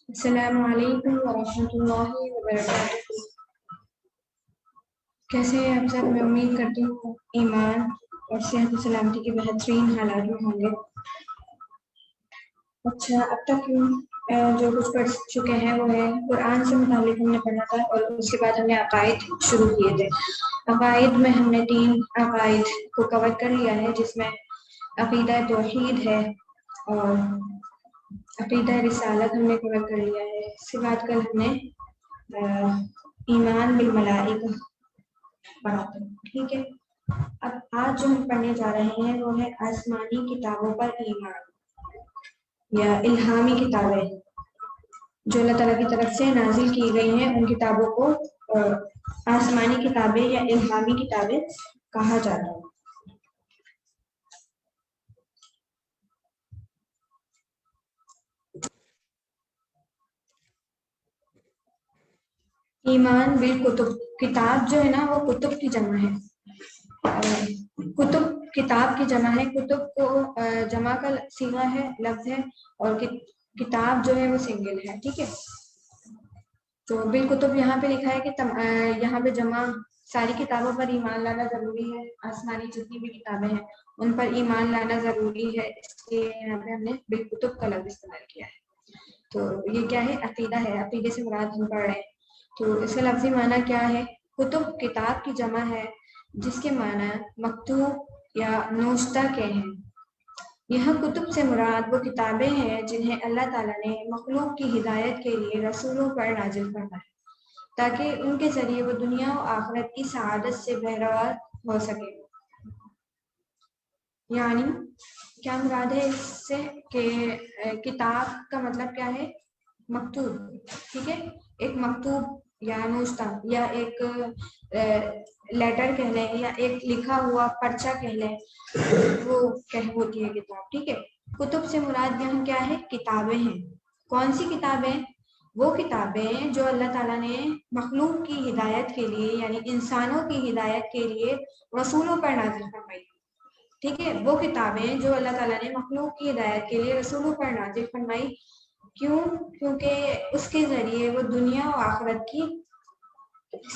السلام علیکم ورحمۃ اللہ وبرکاتہ۔ کیسے ہیں آپ سب؟ میں امید کرتی ہوں ایمان اور صحت و سلامتی کے بہترین حالات میں ہوں گے۔ اچھا، اب تک جو کچھ پڑھ چکے ہیں وہ ہے قرآن سے متعلق ہم نے پڑھا تھا، اور اس کے بعد ہم نے عقائد شروع کیے تھے۔ عقائد میں ہم نے 3 عقائد کو کور کر لیا ہے، جس میں عقیدہ توحید ہے اور عقیدہ رسالت ہم نے کور کر لیا ہے۔ اس کے بعد کل ہم نے ایمان بالملائکہ پڑھا تھا، ٹھیک ہے۔ اب آج جو ہم پڑھنے جا رہے ہیں وہ ہے آسمانی کتابوں پر ایمان، یا الہامی کتابیں جو اللہ تعالیٰ کی طرف سے نازل کی گئی ہیں، ان کتابوں کو آسمانی کتابیں یا الہامی کتابیں کہا جاتا ہے۔ ایمان بالکتب، کتاب جو ہے نا وہ کتب کی جمع ہے۔ کتب کتاب کی جمع ہے، کتب کو جمع کا صیغہ ہے، لفظ ہے، اور کتاب جو ہے وہ سنگل ہے، ٹھیک ہے۔ تو بالکتب یہاں پہ لکھا ہے کہ یہاں پہ جمع ساری کتابوں پر ایمان لانا ضروری ہے، آسمانی جتنی بھی کتابیں ہیں ان پر ایمان لانا ضروری ہے، اس لیے یہاں پہ ہم نے بالکتب کا لفظ استعمال کیا ہے۔ تو یہ کیا ہے؟ عقیدہ ہے، عقیدے سے مراد ہم پڑھ رہے ہیں۔ تو اس کا لفظی معنی کیا ہے؟ کتب کتاب کی جمع ہے جس کے معنی مکتوب یا نوشتہ کے ہیں۔ یہاں کتب سے مراد وہ کتابیں ہیں جنہیں اللہ تعالیٰ نے مخلوق کی ہدایت کے لیے رسولوں پر نازل فرمایا، تاکہ ان کے ذریعے وہ دنیا و آخرت کی سعادت سے بہرور ہو سکے۔ یعنی کیا مراد ہے اس سے کہ کتاب کا مطلب کیا ہے؟ مکتوب، ٹھیک ہے۔ ایک مکتوب یا نوشتہ یا ایک لیٹر کہہ لیں یا ایک لکھا ہوا پرچہ کہہ لیں، وہ ہوتی ہے کتاب، ٹھیک ہے۔ کتب سے مراد یہاں کیا ہے؟ کتابیں ہیں۔ کون سی کتابیں؟ وہ کتابیں جو اللہ تعالیٰ نے مخلوق کی ہدایت کے لیے یعنی انسانوں کی ہدایت کے لیے رسولوں پر نازل فرمائی، ٹھیک ہے۔ وہ کتابیں جو اللہ تعالیٰ نے مخلوق کی ہدایت کے لیے رسولوں پر نازل فرمائی، کیوں؟ کیونکہ اس کے ذریعے وہ دنیا و آخرت کی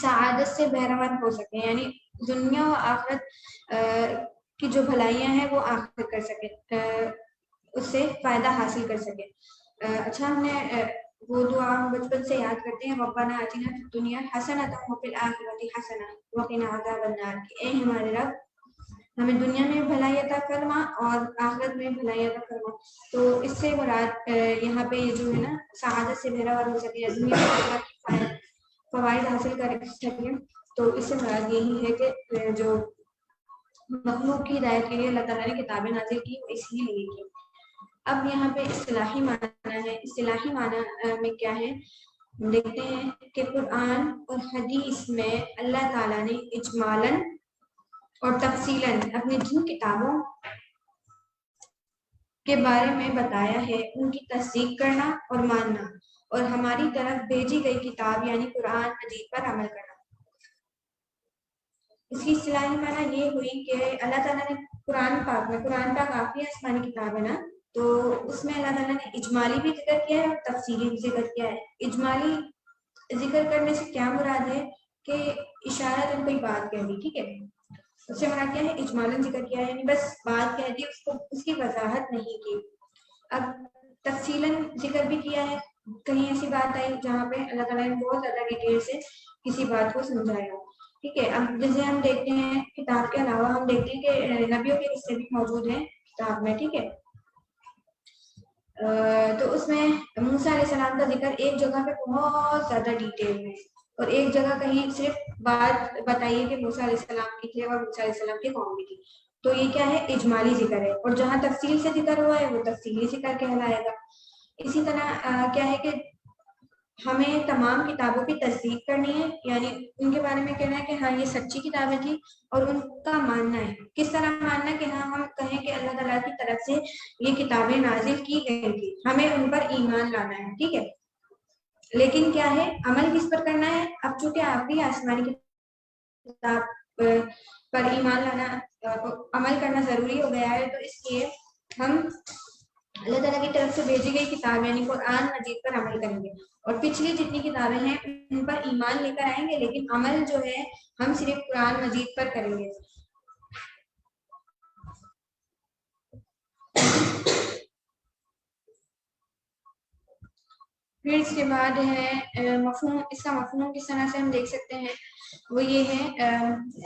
سعادت سے بہرور ہو سکے، یعنی دنیا و آخرت کی جو بھلائیاں ہیں وہ حاصل کر سکے، اس سے فائدہ حاصل کر سکے۔ اچھا، ہم نے وہ دعا بچپن سے یاد کرتے ہیں، ربنا آتنا فی الدنیا حسنۃ وفی الآخرۃ حسنۃ وقنا عذاب النار، کہ اے ہمارے رب ہمیں دنیا میں بھلائی عطا فرما اور آخرت میں بھلائی عطا فرما۔ تو اس سے مراد یہاں پہ یہ جو ہے نا سعادت سے بہرور ہو سکے، دنیا میں اللہ کی فوائد حاصل کر سکے، تو اس سے مراد یہی ہے کہ جو مخلوق کی ہدایت کے لیے اللہ تعالیٰ نے کتابیں نازل کی، وہ اس لیے کی۔ اب یہاں پہ اصطلاحی معنی ہے، اصطلاحی معنی میں کیا ہے دیکھتے ہیں کہ قرآن اور حدیث میں اللہ تعالیٰ نے اجمالاً اور تفصیلاً اپنی جن کتابوں کے بارے میں بتایا ہے ان کی تصدیق کرنا اور ماننا، اور ہماری طرف بھیجی گئی کتاب یعنی قرآن مجید پر عمل کرنا۔ اس کی اصطلاحی معنی یہ ہوئی کہ اللہ تعالیٰ نے قرآن پاک کافی آسمانی کتاب ہے نا، تو اس میں اللہ تعالیٰ نے اجمالی بھی ذکر کیا ہے اور تفصیلی بھی ذکر کیا ہے۔ اجمالی ذکر کرنے سے کیا مراد ہے کہ اشارہ کوئی بات کہہ دی، ٹھیک ہے، اس سے مراد کیا ہے؟ اجمالاً ذکر کیا ہے، یعنی بس بات کہہ دی، اس کو اس کی وضاحت نہیں کی۔ اب تفصیلاً ذکر بھی کیا ہے، کہیں ایسی بات آئی جہاں پہ اللہ تعالیٰ نے بہت زیادہ ڈیٹیل سے کسی بات کو سمجھایا، ٹھیک ہے۔ اب جیسے ہم دیکھتے ہیں کتاب کے علاوہ ہم دیکھتے ہیں کہ نبیوں کے قصے بھی موجود ہیں کتاب میں، ٹھیک ہے۔ تو اس میں موسیٰ علیہ السلام کا ذکر ایک جگہ پہ بہت زیادہ ڈیٹیل میں، اور ایک جگہ کہیں صرف بات بتائیے کہ موسیٰ علیہ السلام کی تھی اور موسیٰ علیہ السلام کی قوم کی تھی، تو یہ کیا ہے؟ اجمالی ذکر ہے، اور جہاں تفصیل سے ذکر ہوا ہے وہ تفصیلی ذکر کہلائے گا۔ اسی طرح کیا ہے کہ ہمیں تمام کتابوں کی تصدیق کرنی ہے، یعنی ان کے بارے میں کہنا ہے کہ ہاں یہ سچی کتابیں تھی، اور ان کا ماننا ہے۔ کس طرح ماننا ہے؟ کہ ہاں ہم کہیں کہ اللہ تعالیٰ کی طرف سے یہ کتابیں نازل کی گئی تھی، ہمیں ان پر ایمان لانا ہے، ٹھیک ہے۔ لیکن کیا ہے؟ عمل کس پر کرنا ہے؟ اب چونکہ آخری آسمانی کتاب پر ایمان لانا، عمل کرنا ضروری ہو گیا ہے، تو اس لیے ہم اللہ تعالیٰ کی طرف سے بھیجی گئی کتاب یعنی قرآن مجید پر عمل کریں گے، اور پچھلی جتنی کتابیں ہیں ان پر ایمان لے کر آئیں گے، لیکن عمل جو ہے ہم صرف قرآن مجید پر کریں گے۔ پھر اس کے بعد ہے مفہوم، اس کا مفہوم کس طرح سے ہم دیکھ سکتے ہیں، وہ یہ ہے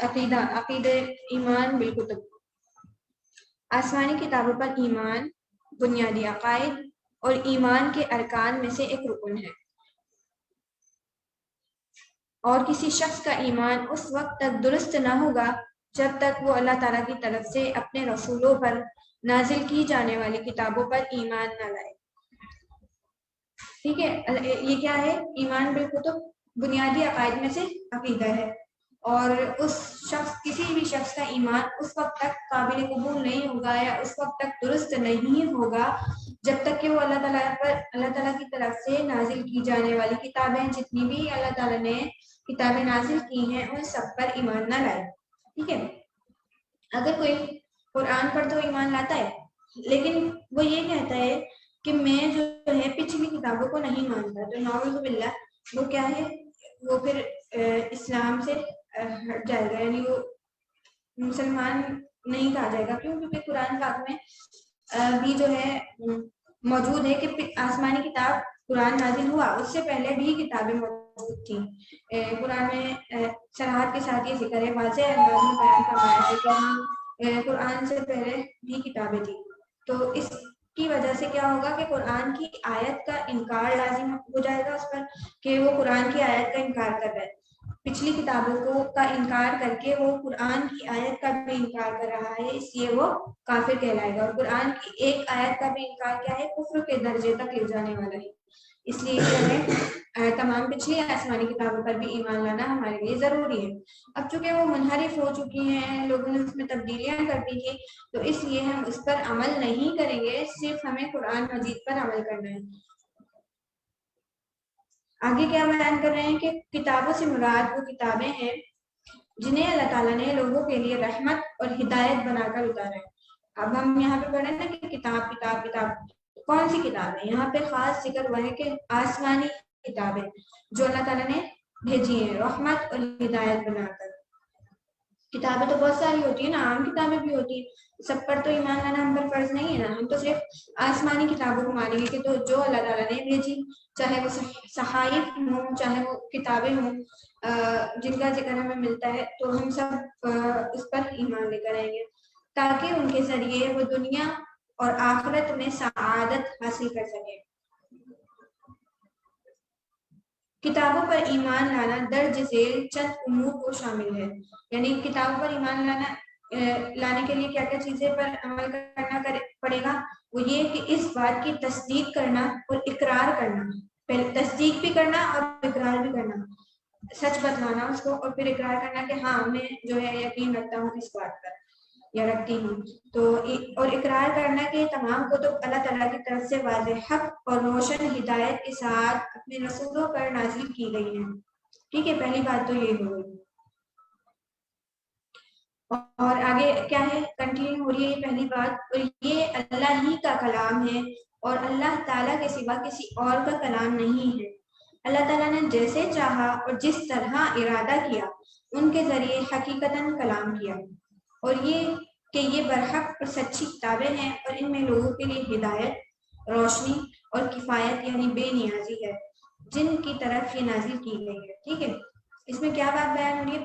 عقیدہ ایمان بالکتب۔ آسمانی کتابوں پر ایمان بنیادی عقائد اور ایمان کے ارکان میں سے ایک رکن ہے، اور کسی شخص کا ایمان اس وقت تک درست نہ ہوگا جب تک وہ اللہ تعالیٰ کی طرف سے اپنے رسولوں پر نازل کی جانے والی کتابوں پر ایمان نہ لائے، ٹھیک ہے۔ یہ کیا ہے؟ ایمان بالکتب بنیادی عقائد میں سے عقیدہ ہے، اور اس شخص، کسی بھی شخص کا ایمان اس وقت تک قابل قبول نہیں ہوگا یا اس وقت تک درست نہیں ہوگا جب تک کہ وہ اللہ تعالیٰ کی طرف سے نازل کی جانے والی کتابیں، جتنی بھی اللہ تعالیٰ نے کتابیں نازل کی ہیں، ان سب پر ایمان نہ لائے، ٹھیک ہے۔ اگر کوئی قرآن پر تو ایمان لاتا ہے، لیکن وہ یہ کہتا ہے کہ میں جو ہے پچھلی کتابوں کو نہیں مانتا، تو نعوذ باللہ وہ کیا ہے؟ وہ پھر اسلام سے ہٹ جائے گا، یعنی وہ مسلمان نہیں کہا جائے گا، کیوں؟ کیونکہ قرآن پاک میں بھی جو ہے موجود ہے کہ آسمانی کتاب قرآن نازل ہوا، اس سے پہلے بھی کتابیں موجود تھیں۔ قرآن میں صراحت کے ساتھ یہ ذکر ہے، واضح انداز میں بیان فرمایا ہے کہ ہاں قرآن سے پہلے بھی کتابیں تھیں، تو اس کی وجہ سے کیا ہوگا کہ قرآن کی آیت کا انکار لازم ہو جائے گا اس پر، کہ وہ قرآن کی آیت کا انکار کر رہا ہے، پچھلی کتابوں کا انکار کر کے وہ قرآن کی آیت کا بھی انکار کر رہا ہے، اس لیے وہ کافر کہلائے گا، اور قرآن کی ایک آیت کا بھی انکار کیا ہے؟ کفر کے درجے تک لے جانے والا ہے۔ اس لیے جو ہے تمام پچھلی آسمانی کتابوں پر بھی ایمان لانا ہمارے لیے ضروری ہے۔ اب چونکہ وہ منحرف ہو چکی ہیں، لوگوں نے اس میں تبدیلیاں کر دی تھی، تو اس لیے ہم اس پر عمل نہیں کریں گے، صرف ہمیں قرآن مجید پر عمل کرنا ہے۔ آگے کیا بیان کر رہے ہیں کہ کتابوں سے مراد وہ کتابیں ہیں جنہیں اللہ تعالیٰ نے لوگوں کے لیے رحمت اور ہدایت بنا کر اتارا ہے۔ اب ہم یہاں پہ پڑھ رہے ہیں کہ کتاب کتاب کتاب، کون سی کتاب ہے؟ یہاں پہ خاص ذکر ہوا ہے کہ آسمانی کتابیں جو اللہ تعالیٰ نے بھیجی ہیں رحمت اور ہدایت بنا کر۔ کتابیں تو بہت ساری ہوتی ہیں نا، عام کتابیں بھی ہوتی ہیں، سب پر تو ایمان لانا ہم پر فرض نہیں ہے نا، ہم تو صرف آسمانی کتابوں کو مانیں گے کہ تو جو اللہ تعالیٰ نے بھیجی، چاہے وہ صحائف ہوں، چاہے وہ کتابیں ہوں جن کا ذکر ہمیں ملتا ہے، تو ہم سب اس پر ایمان لے کر آئیں گے، تاکہ ان کے ذریعے وہ دنیا اور آخرت میں سعادت حاصل کر سکیں۔ کتابوں پر ایمان لانا درج ذیل چند امور کو شامل ہے، یعنی کتابوں پر ایمان لانے کے لیے کیا کیا چیزیں پر عمل کرنا پڑے گا؟ وہ یہ کہ اس بات کی تصدیق کرنا اور اقرار کرنا، پہلے تصدیق بھی کرنا اور اقرار بھی کرنا، سچ بتلانا اس کو، اور پھر اقرار کرنا کہ ہاں میں جو ہے یقین رکھتا ہوں اس بات پر یا رکھتی ہوں، تو اور اقرار کرنا کہ تمام کتب اللہ تعالیٰ کی طرف سے واضح حق اور روشن ہدایت کے ساتھ اپنے رسولوں پر نازل کی گئی ہیں، ٹھیک ہے۔ پہلی بات تو یہ ہو گئی، اور آگے کیا ہے؟ کنٹینیو ہو رہی ہے یہ پہلی بات، اور یہ اللہ ہی کا کلام ہے اور اللہ تعالیٰ کے سوا کسی اور کا کلام نہیں ہے۔ اللہ تعالیٰ نے جیسے چاہا اور جس طرح ارادہ کیا ان کے ذریعے حقیقتاً کلام کیا۔ اور یہ کہ یہ برحق اور سچی کتابیں ہیں اور ان میں لوگوں کے لیے ہدایت، روشنی اور کفایت یعنی بے نیازی ہے، جن کی طرف یہ نازل کی گئی ہے۔ ٹھیک ہے، اس میں کیا بات بیان ہو رہی ہے؟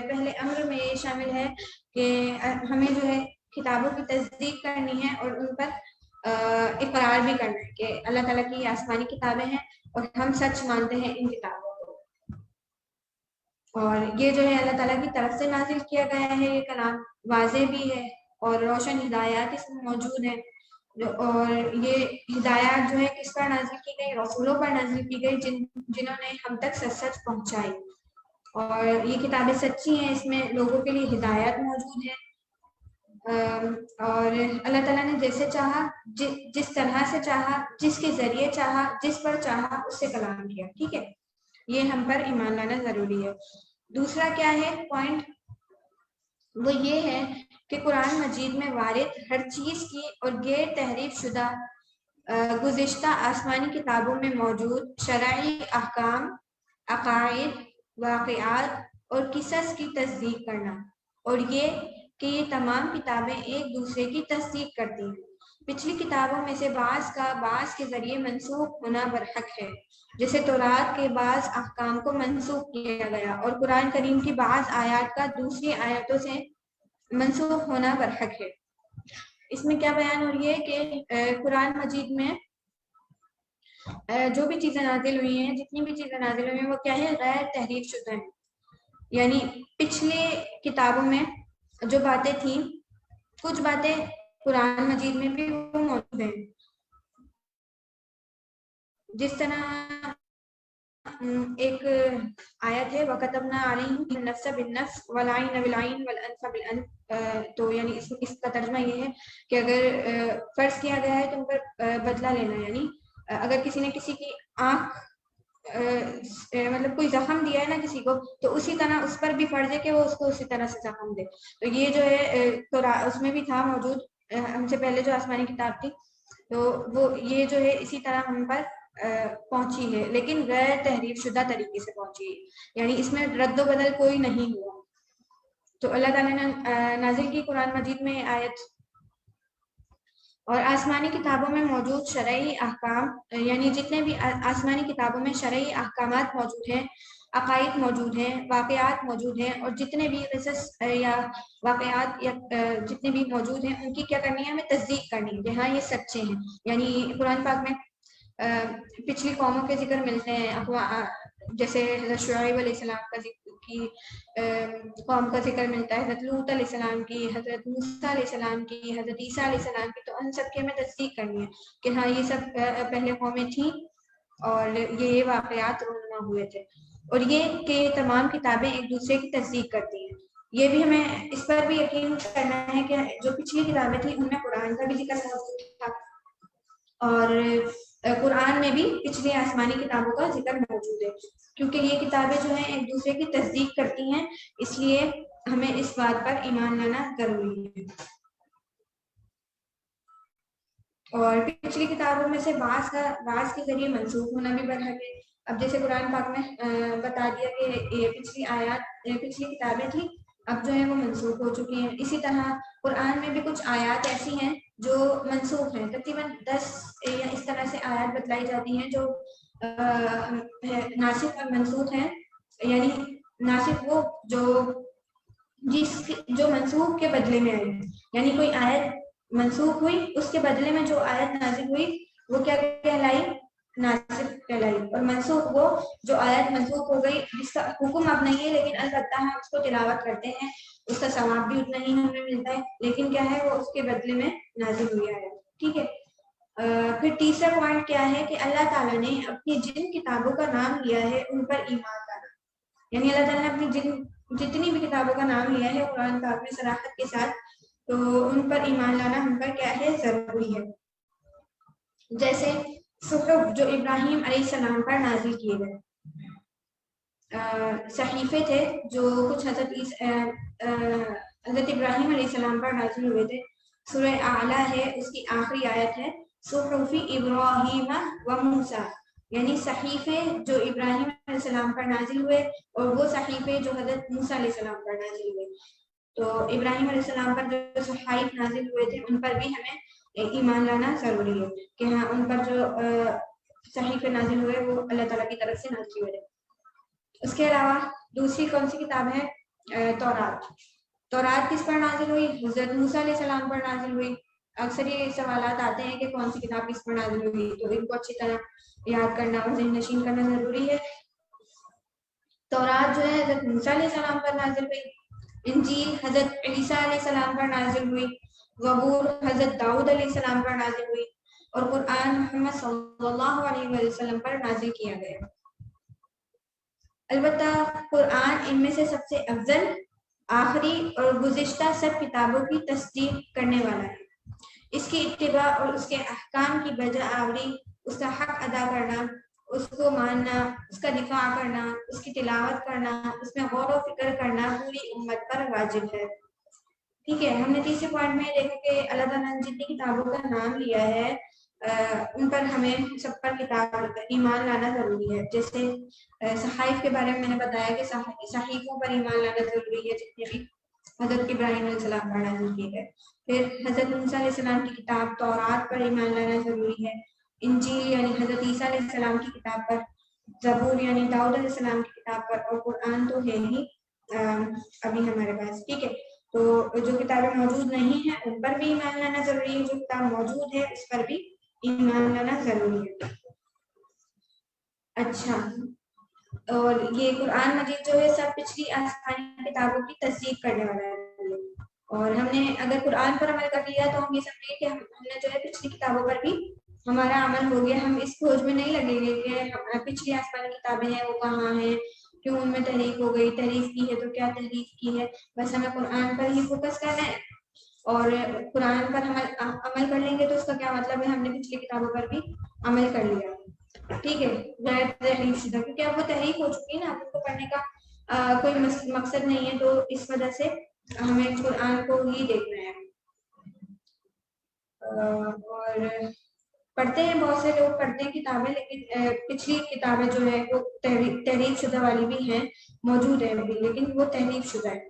پہلے امر میں یہ شامل ہے کہ ہمیں جو ہے کتابوں کی تصدیق کرنی ہے اور ان پر اقرار بھی کرنا ہے کہ اللہ تعالیٰ کی آسمانی کتابیں ہیں اور ہم سچ مانتے ہیں ان کتابوں کو، اور یہ جو ہے اللہ تعالیٰ کی طرف سے نازل کیا گیا ہے، یہ کلام واضح بھی ہے اور روشن ہدایات اس میں موجود ہیں۔ اور یہ ہدایات جو ہے کس پر نازل کی گئی؟ رسولوں پر نازل کی گئی جنہوں نے ہم تک سچ سچ پہنچائی، اور یہ کتابیں سچی ہیں، اس میں لوگوں کے لیے ہدایات موجود ہیں۔ اور اللہ تعالیٰ نے جیسے چاہا، جس طرح سے چاہا، جس کے ذریعے چاہا، جس پر چاہا اس سے کلام کیا۔ ٹھیک ہے، یہ ہم پر ایمان لانا ضروری ہے۔ دوسرا کیا ہے پوائنٹ؟ وہ یہ ہے کہ قرآن مجید میں وارد ہر چیز کی اور غیر تحریف شدہ گزشتہ آسمانی کتابوں میں موجود شرعی احکام، عقائد، واقعات اور قصص کی تصدیق کرنا، اور یہ کہ یہ تمام کتابیں ایک دوسرے کی تصدیق کرتی ہیں۔ پچھلی کتابوں میں سے بعض کا بعض کے ذریعے منسوخ ہونا برحق ہے، جیسے تورات کے بعض احکام کو منسوخ کیا گیا، اور قرآن کریم کی بعض آیات کا دوسری آیاتوں سے منسوخ ہونا برحق ہے۔ اس میں کیا بیان ہو رہی ہے کہ قرآن مجید میں جو بھی چیزیں نازل ہوئی ہیں، جتنی بھی چیزیں نازل ہوئی ہیں، وہ کیا ہے؟ غیر تحریف شدہ ہیں، یعنی پچھلے کتابوں میں جو باتیں تھیں، کچھ باتیں قرآن مجید میں بھی وہ موجود ہیں، جس طرح ایک آیت ہے وَكَتَبْنَا عَلَيْهِمْ النَّفْسَ بِالنَّفْسِ وَالْعَيْنَ بِالْعَيْنِ وَالْأَنْفَ بِالْأَنْفِ، تو یعنی اس کا ترجمہ یہ ہے کہ اگر فرض کیا گیا ہے تو ان پر بدلہ لینا، یعنی اگر کسی نے کسی کی آنکھ مطلب کوئی زخم دیا ہے نا کسی کو، تو اسی طرح اس پر بھی فرض ہے کہ وہ اس کو اسی طرح سے زخم دے۔ تو یہ جو ہے تو اس میں بھی تھا موجود، ہم سے پہلے جو آسمانی کتاب تھی، تو وہ یہ جو ہے اسی طرح ہم پر پہنچی ہے، لیکن غیر تحریف شدہ طریقے سے پہنچی ہے، یعنی اس میں رد و بدل کوئی نہیں ہوا۔ تو اللہ تعالیٰ نے نازل کی قرآن مجید میں آیت، اور آسمانی کتابوں میں موجود شرعی احکام، یعنی جتنے بھی آسمانی کتابوں میں شرعی احکامات موجود ہیں، عقائد موجود ہیں، واقعات موجود ہیں، اور جتنے بھی قصص یا واقعات یا جتنے بھی موجود ہیں ان کی کیا کرنی ہے؟ ہمیں تصدیق کرنی ہے کہ ہاں یہ سچے ہیں۔ یعنی قرآن پاک میں پچھلی قوموں کے ذکر ملتے ہیں، جیسے حضرت شعیب علیہ السلام کی قوم کا ذکر ملتا ہے، حضرت لوط علیہ السلام کی، حضرت موسیٰ علیہ السلام کی، حضرت عیسیٰ علیہ السلام کی، تو ان سب کی ہمیں تصدیق کرنی ہے کہ ہاں یہ سب پہلے قومیں تھیں اور یہ واقعات رونما ہوئے تھے، اور یہ کہ تمام کتابیں ایک دوسرے کی تصدیق کرتی ہیں۔ یہ بھی ہمیں اس پر بھی یقین کرنا ہے کہ جو پچھلی کتابیں تھیں ان میں قرآن کا بھی ذکر موجود تھا، اور قرآن میں بھی پچھلی آسمانی کتابوں کا ذکر موجود ہے، کیونکہ یہ کتابیں جو ہیں ایک دوسرے کی تصدیق کرتی ہیں، اس لیے ہمیں اس بات پر ایمان لانا ضروری ہے۔ اور پچھلی کتابوں میں سے بعض کے ذریعے منسوخ ہونا بھی برحق ہے۔ اب جیسے قرآن پاک میں بتا دیا کہ یہ پچھلی کتابیں تھیں، اب جو ہے وہ منسوخ ہو چکی ہیں۔ اسی طرح قرآن میں بھی کچھ آیات ایسی ہیں جو منسوخ ہیں، تقریباً 10 یا اس طرح سے آیات بتلائی جاتی ہیں جو ناسخ اور منسوخ ہیں، یعنی ناسخ وہ جو منسوخ کے بدلے میں آئی، یعنی کوئی آیت منسوخ ہوئی، اس کے بدلے میں جو آیت نازل ہوئی وہ کیا کہلائی؟ ناسخ کہلائی، اور منسوخ وہ جو آیت منسوخ ہو گئی جس کا حکم اب نہیں ہے، لیکن البتہ ہم اس کو تلاوت کرتے ہیں، اس کا ثواب بھی اتنا ہی ہمیں ملتا ہے، لیکن کیا ہے وہ اس کے بدلے میں نازل ہوئی ہے۔ ٹھیک ہے، پھر تیسرا پوائنٹ کیا ہے کہ اللہ تعالیٰ نے اپنی جن کتابوں کا نام لیا ہے ان پر ایمان لانا، یعنی اللہ تعالیٰ نے اپنی جتنی بھی کتابوں کا نام لیا ہے قرآن پاک میں صراحت کے ساتھ، تو ان پر ایمان لانا ہم پر کیا ہے؟ ضروری ہے۔ جیسے صحف جو ابراہیم علیہ السلام پر نازل کیے گئے صحیفے تھے، جو کچھ حضرت ابراہیم علیہ السلام پر نازل ہوئے تھے۔ سورہ اعلیٰ ہے، اس کی آخری آیت ہے صحف ابراہیم و موسیٰ، یعنی صحیفے جو ابراہیم علیہ السلام پر نازل ہوئے اور وہ صحیفے جو حضرت موسیٰ علیہ السلام پر نازل ہوئے۔ تو ابراہیم علیہ السلام پر جو صحائف نازل ہوئے تھے ان پر بھی ہمیں ایمان لانا ضروری ہے کہ ہاں ان پر جو صحیفے نازل ہوئے وہ اللہ تعالیٰ کی طرف سے نازل ہوئے. اس کے علاوہ دوسری کون سی کتاب ہے؟ تورات. تورات کس پر نازل ہوئی؟ حضرت موسیٰ علیہ السلام پر نازل ہوئی. اکثر یہ سوالات آتے ہیں کہ کون سی کتاب کس پر نازل ہوئی، تو ان کو اچھی طرح یاد کرنا اور ذہن نشین کرنا ضروری ہے. تورات جو ہے حضرت موسیٰ علیہ السلام پر نازل ہوئی. انجیل حضرت عیسیٰ علیہ السلام پر نازل ہوئی. زبور حضرت داؤد علیہ السلام پر نازل ہوئی. اور قرآن محمد صلی اللہ علیہ وسلم پر نازل کیا گیا. البتہ قرآن ان میں سے سب سے افضل، آخری اور گزشتہ سب کتابوں کی تصدیق کرنے والا ہے. اس کی اتباع اور اس کے احکام کی بجا آوری، اس کا حق ادا کرنا، اس کو ماننا، اس کا دفاع کرنا، اس کی تلاوت کرنا، اس میں غور و فکر کرنا پوری امت پر واجب ہے. ٹھیک ہے، ہم نے تیسرے پوائنٹ میں دیکھا کہ اللہ تعالیٰ نے جتنی کتابوں کا نام لیا ہے ان پر ہمیں سب پر کتاب ایمان لانا ضروری ہے. جیسے صحائف کے بارے میں نے بتایا کہ صحیفوں پر ایمان لانا ضروری ہے جتنے بھی حضرت ابراہیم علیہ السلام پر نازل کیے گئے. پھر حضرت موسیٰ علیہ السلام کی کتاب تورات پر ایمان لانا ضروری ہے. انجیل یعنی حضرت عیسیٰ علیہ السلام کی کتاب پر، زبور یعنی داؤد علیہ السلام کی کتاب پر، اور قرآن تو ہے ہی ابھی ہمارے پاس. ٹھیک ہے، تو جو کتابیں موجود نہیں ہیں ان پر بھی ایمان لانا ضروری ہے، جو کتاب موجود ہے اس پر بھی ایمان لانا ضروری ہے. اچھا، اور یہ قرآن مجید جو ہے سب پچھلی آسمانی کتابوں کی تصدیق کرنے والا ہے. اور ہم نے اگر قرآن پر عمل کر لیا تو ہم یہ سمجھیں کہ ہم نے جو ہے پچھلی کتابوں پر بھی ہمارا عمل ہو گیا. ہم اس کھوج میں نہیں لگیں گے کہ پچھلی آسمانی کتابیں ہیں وہ کہاں ہیں، کیوں ان میں تحریف ہو گئی، تحریف کی ہے تو کیا تحریف کی ہے. بس ہمیں قرآن پر ہی فوکس کرنا ہے، اور قرآن پر ہم عمل کر لیں گے تو اس کا کیا مطلب ہے ہم نے پچھلی کتابوں پر بھی عمل کر لیا. ٹھیک ہے، غیر تحریف شدہ، کیونکہ اب وہ تحریف ہو چکی ہے نا، اب ان کو پڑھنے کا کوئی مقصد نہیں ہے، تو اس وجہ سے ہمیں قرآن کو ہی دیکھنا ہے. اور پڑھتے ہیں، بہت سے لوگ پڑھتے ہیں کتابیں، لیکن پچھلی کتابیں جو ہے وہ تحریف شدہ والی بھی ہیں، موجود ہیں ابھی، لیکن وہ تحریف شدہ ہے.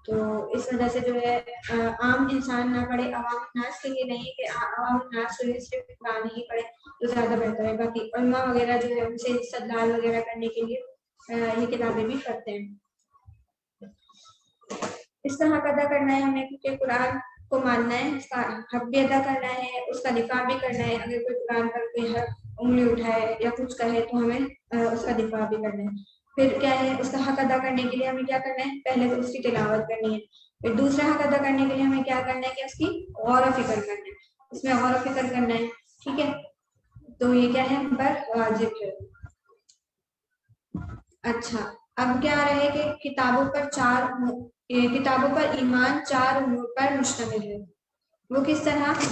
تو اس وجہ سے جو ہے عام انسان نہ پڑھے، عوام الناس کے لیے نہیں کہ عوام الناس جو ہے صرف قرآن ہی پڑھے تو زیادہ بہتر ہے. باقی علماء وغیرہ جو ہے ان سے استدلال وغیرہ کرنے کے لیے یہ کتابیں بھی پڑھتے ہیں. اس کا حق ادا کرنا ہے ہمیں، کیونکہ قرآن کو ماننا ہے، اس کا حق بھی ادا کرنا ہے، اس کا دفاع بھی کرنا ہے. اگر کوئی قرآن پر کوئی حق انگلی اٹھائے یا کچھ کہے تو ہمیں اس کا دفاع بھی کرنا ہے. پھر کیا ہے، اس کا حق ادا کرنے کے لیے ہمیں کیا کرنا ہے، پہلے تو اس کی تلاوت کرنی ہے. پھر دوسرا حق ادا کرنے کے لیے ہمیں کیا کرنا ہے کہ اس کی غور و فکر کرنا ہے، اس میں غور و فکر کرنا ہے. ٹھیک ہے، تو یہ کیا ہے ہم پر واجب ہے. اچھا، اب کیا رہے کہ کتابوں پر ایمان 4 امور پر مشتمل ہے. وہ کس طرح؟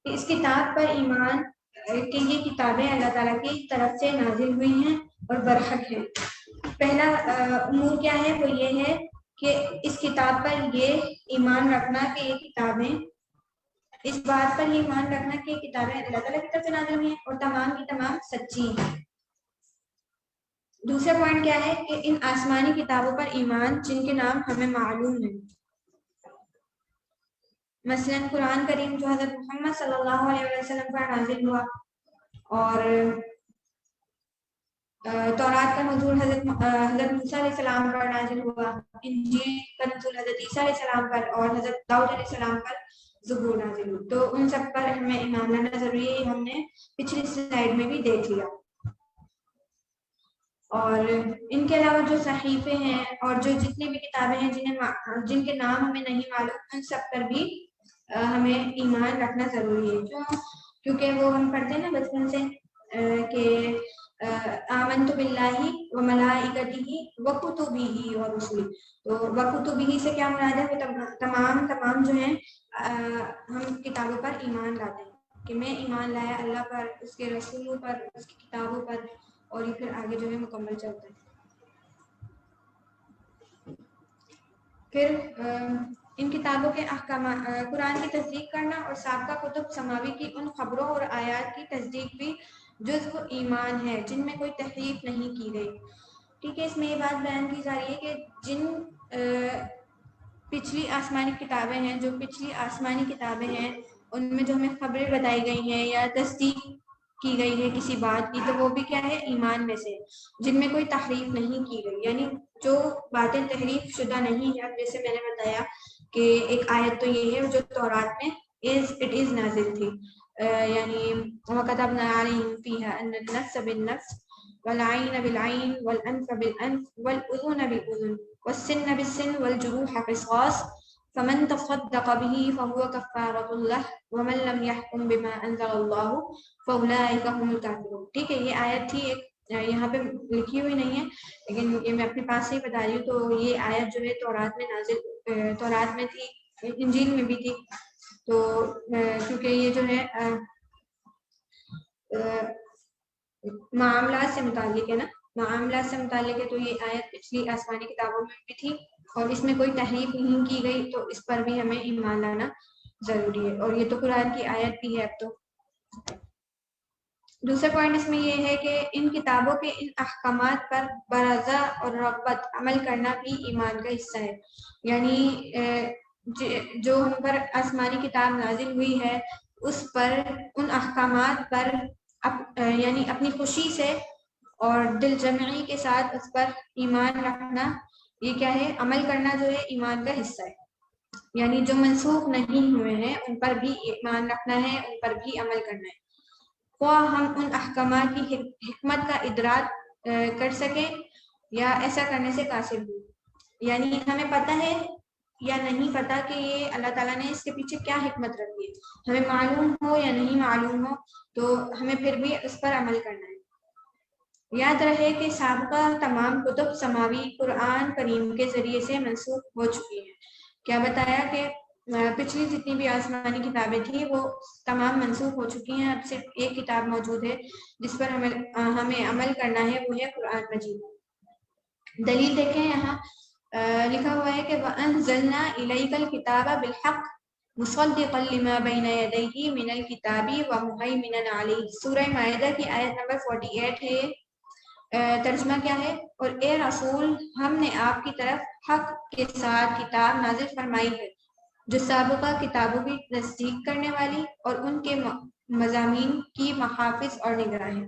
اس کتاب پر ایمان کہ یہ کتابیں اللہ تعالیٰ کی طرف سے نازل ہوئی ہیں اور برحق ہیں. پہلا امور کیا ہے، وہ یہ ہے کہ اس کتاب پر یہ ایمان رکھنا کہ یہ کتابیں، اس بات پر یہ ایمان رکھنا کہ کتابیں اللہ تعالیٰ کی طرف سے نازل ہوئی ہیں اور تمام کی تمام سچی ہیں. دوسرا پوائنٹ کیا ہے کہ ان آسمانی کتابوں پر ایمان جن کے نام ہمیں معلوم ہیں. مثلا قرآن کریم جو حضرت محمد صلی اللہ علیہ وسلم پر نازل ہوا، اور تورات کا نزول حضرت موسیٰ علیہ السلام پر نازل ہوا، انجیل کا نزول حضرت عیسیٰ علیہ السلام پر، اور حضرت داؤد علیہ السلام پر زبور نازل ہوئی. تو ان سب پر ہمیں ایمان لانا ضروری ہے، ہم نے پچھلی سلائیڈ میں بھی دیکھ لیا. اور ان کے علاوہ جو صحیفے ہیں اور جو جتنی بھی کتابیں ہیں جن کے نام ہمیں نہیں معلوم، ان سب پر بھی ہمیں ایمان رکھنا ضروری ہے. کیونکہ وہ ہم پڑھتے ہیں نا بچپن سے کہ آمنت باللہ و ملائکتہ و کتبہ و رسلہ. تو و کتبہ سے کیا مراد ہے؟ وہ تمام جو ہیں ہم کتابوں پر ایمان لاتے ہیں کہ میں ایمان لایا اللہ پر، اس کے رسولوں پر، اس کی کتابوں پر، اور یہ پھر آگے جو ہے مکمل چلتا ہے. پھر ان کتابوں کے احکامات، قرآن کی تصدیق کرنا اور سابقہ کتب سماوی کی ان خبروں اور آیات کی تصدیق بھی جزء ایمان ہے جن میں کوئی تحریف نہیں کی گئی. ٹھیک ہے، اس میں یہ بات بیان کی جا رہی ہے کہ جن پچھلی آسمانی کتابیں ہیں، جو پچھلی آسمانی کتابیں ہیں ان میں جو ہمیں خبریں بتائی گئی ہیں یا تصدیق کی گئی ہے کسی بات کی، تو وہ بھی کیا ہے؟ ایمان میں سے، جن میں کوئی تحریف نہیں کی گئی، یعنی جو باتیں تحریف شدہ نہیں ہے. جیسے میں نے بتایا کہ ایک آیت تو یہ ہے جو تورات میں اٹ از نازل تھی، یعنی وَكَتَبْنَا عَلَيْهِمْ فِيهَا أَنَّ النَّفْسَ بِالنَّفْسِ وَالْعَيْنَ بِالْعَيْنِ وَالْأَنْفَ بِالْأَنْفِ وَالْأُذُنَ بِالْأُذُنِ وَالسِّنَّ بِالسِّنِّ وَالْجُرُوحَ قِصَاصٌ فَمَنْ تَصَدَّقَ بِهِ فَهُوَ كَفَّارَةٌ لَهُ وَمَنْ لَمْ يَحْكُمْ بِمَا أَنزَلَ اللَّهُ فَأُولَٰئِكَ هُمُ الْكَافِرُونَ. ٹھیک ہے، یہ آیت تھی ایک، یہاں پہ لکھی ہوئی نہیں ہے لیکن یہ میں اپنے پاس سے ہی بتا رہی ہوں. تو یہ آیت جو ہے تورات میں نازل، تورات میں تھی، انجیل میں بھی تھی. تو کیونکہ یہ جو ہے معاملات سے متعلق ہے نا، معاملات سے متعلق ہے، تو یہ آیت پچھلی آسمانی کتابوں میں بھی تھی اور اس میں کوئی تحریف نہیں کی گئی، تو اس پر بھی ہمیں ایمان لانا ضروری ہے. اور یہ تو قرآن کی آیت بھی ہے. اب تو دوسرا پوائنٹ اس میں یہ ہے کہ ان کتابوں کے ان احکامات پر برضا اور رغبت عمل کرنا بھی ایمان کا حصہ ہے. یعنی جو ہم پر آسمانی کتاب نازل ہوئی ہے اس پر، ان احکامات پر یعنی اپنی خوشی سے اور دل جمعی کے ساتھ اس پر ایمان رکھنا، یہ کیا ہے؟ عمل کرنا جو ہے ایمان کا حصہ ہے. یعنی جو منسوخ نہیں ہوئے ہیں ان پر بھی ایمان رکھنا ہے، ان پر بھی عمل کرنا ہے، خواہ ہم ان احکامات کی حکمت کا ادراک کر سکیں یا ایسا کرنے سے قاصر ہوں. یعنی ہمیں پتہ ہے یا نہیں پتہ کہ یہ اللہ تعالیٰ نے اس کے پیچھے کیا حکمت رکھی ہے، ہمیں معلوم ہو یا نہیں معلوم ہو، تو ہمیں پھر بھی اس پر عمل کرنا ہے. یاد رہے کہ سابقہ تمام کتب سماوی قرآن کریم کے ذریعے سے منسوخ ہو چکی ہیں. کیا بتایا کہ پچھلی جتنی بھی آسمانی کتابیں تھیں وہ تمام منسوخ ہو چکی ہیں. اب صرف ایک کتاب موجود ہے جس پر ہمیں عمل کرنا ہے، وہ ہے قرآن مجید. دلیل دیکھیں، یہاں لکھا ہوا ہے کہ وَأَنزَلْنَا إِلَيْكَ الْكِتَابَ بِالْحَقِّ مُصَدِّقًا لِمَا بَيْنَ يَدَيْهِ مِنَ الْكِتَابِ وَمُهَيْمِنًا عَلَيْهِ. سورہ مائدہ کی آیت نمبر 48 ہے. ترجمہ کیا ہے؟ اور اے رسول، ہم نے آپ کی طرف حق کے ساتھ کتاب نازل فرمائی ہے جو سابقہ کتابوں کی تصدیق کرنے والی اور ان کے مضامین کی محافظ اور نگراں ہے.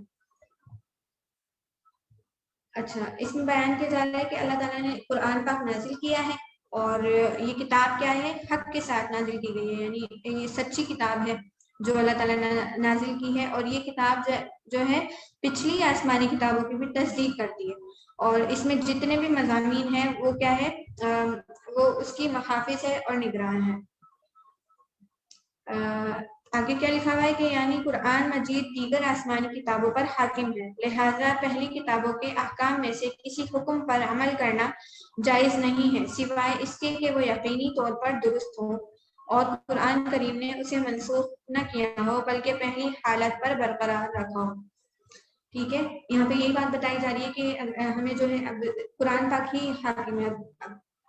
اچھا، اس میں بیان کیا جا رہا ہے کہ اللہ تعالیٰ نے قرآن پاک نازل کیا ہے اور یہ کتاب کیا ہے؟ حق کے ساتھ نازل کی گئی ہے، یعنی یہ سچی کتاب ہے جو اللہ تعالیٰ نے نازل کی ہے. اور یہ کتاب جو ہے پچھلی آسمانی کتابوں کی بھی تصدیق کرتی ہے، اور اس میں جتنے بھی مضامین ہیں وہ کیا ہے؟ وہ اس کی محافظ ہے اور نگراں ہے. آگے کیا لکھا ہوا ہے کہ یعنی قرآن مجید دیگر آسمانی کتابوں پر حاکم ہے، لہذا پہلی کتابوں کے احکام میں سے کسی حکم پر عمل کرنا جائز نہیں ہے سوائے اس کے کہ وہ یقینی طور پر درست ہو اور قرآن کریم نے اسے منسوخ نہ کیا ہو بلکہ پہلی حالت پر برقرار رکھا ہو. ٹھیک ہے، یہاں پہ یہی بات بتائی جا رہی ہے کہ ہمیں جو ہے قرآن پاک ہی حاکم ہے،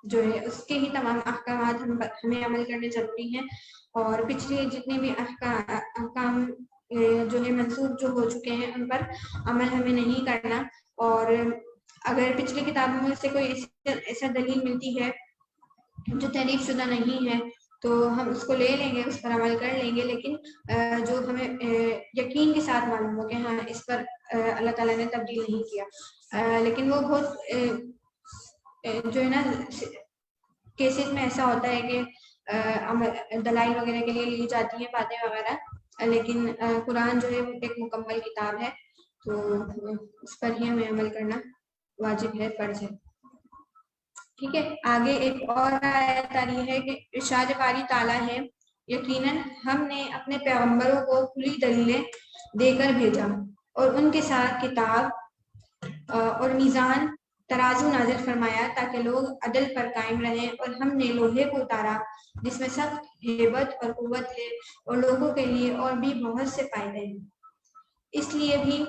جو ہے اس کے ہی تمام احکامات ہمیں عمل کرنے ضروری ہیں، اور پچھلے جتنے بھی احکام جو ہے منسوخ جو ہو چکے ہیں ان پر عمل ہمیں نہیں کرنا. اور اگر پچھلی کتابوں میں سے کوئی ایسا دلیل ملتی ہے جو تحریف شدہ نہیں ہے تو ہم اس کو لے لیں گے، اس پر عمل کر لیں گے، لیکن جو ہمیں یقین کے ساتھ معلوم ہو کہ ہاں اس پر اللہ تعالیٰ نے تبدیل نہیں کیا. لیکن وہ بہت جو ہے نا کیسز میں ایسا ہوتا ہے کہ دلائل وغیرہ کے لیے لی جاتی ہیں باتیں وغیرہ، لیکن قرآن جو ہے وہ ایک مکمل کتاب ہے، تو اس پر ہی ہمیں عمل کرنا واجب ہے، فرض ہے. ٹھیک ہے، آگے ایک اور آیت آ رہی ہے کہ ارشاد باری تعالیٰ ہے یقیناً ہم نے اپنے پیغمبروں کو کھلی دلیلیں دے کر بھیجا اور ان کے ساتھ کتاب اور میزان ترازو نازل فرمایا تاکہ لوگ عدل پر قائم رہیں، اور ہم نے لوہے کو اتارا جس میں سخت ہیبت اور قوت ہے اور لوگوں کے لیے اور بھی بہت سے فائدے ہیں، اس لیے بھی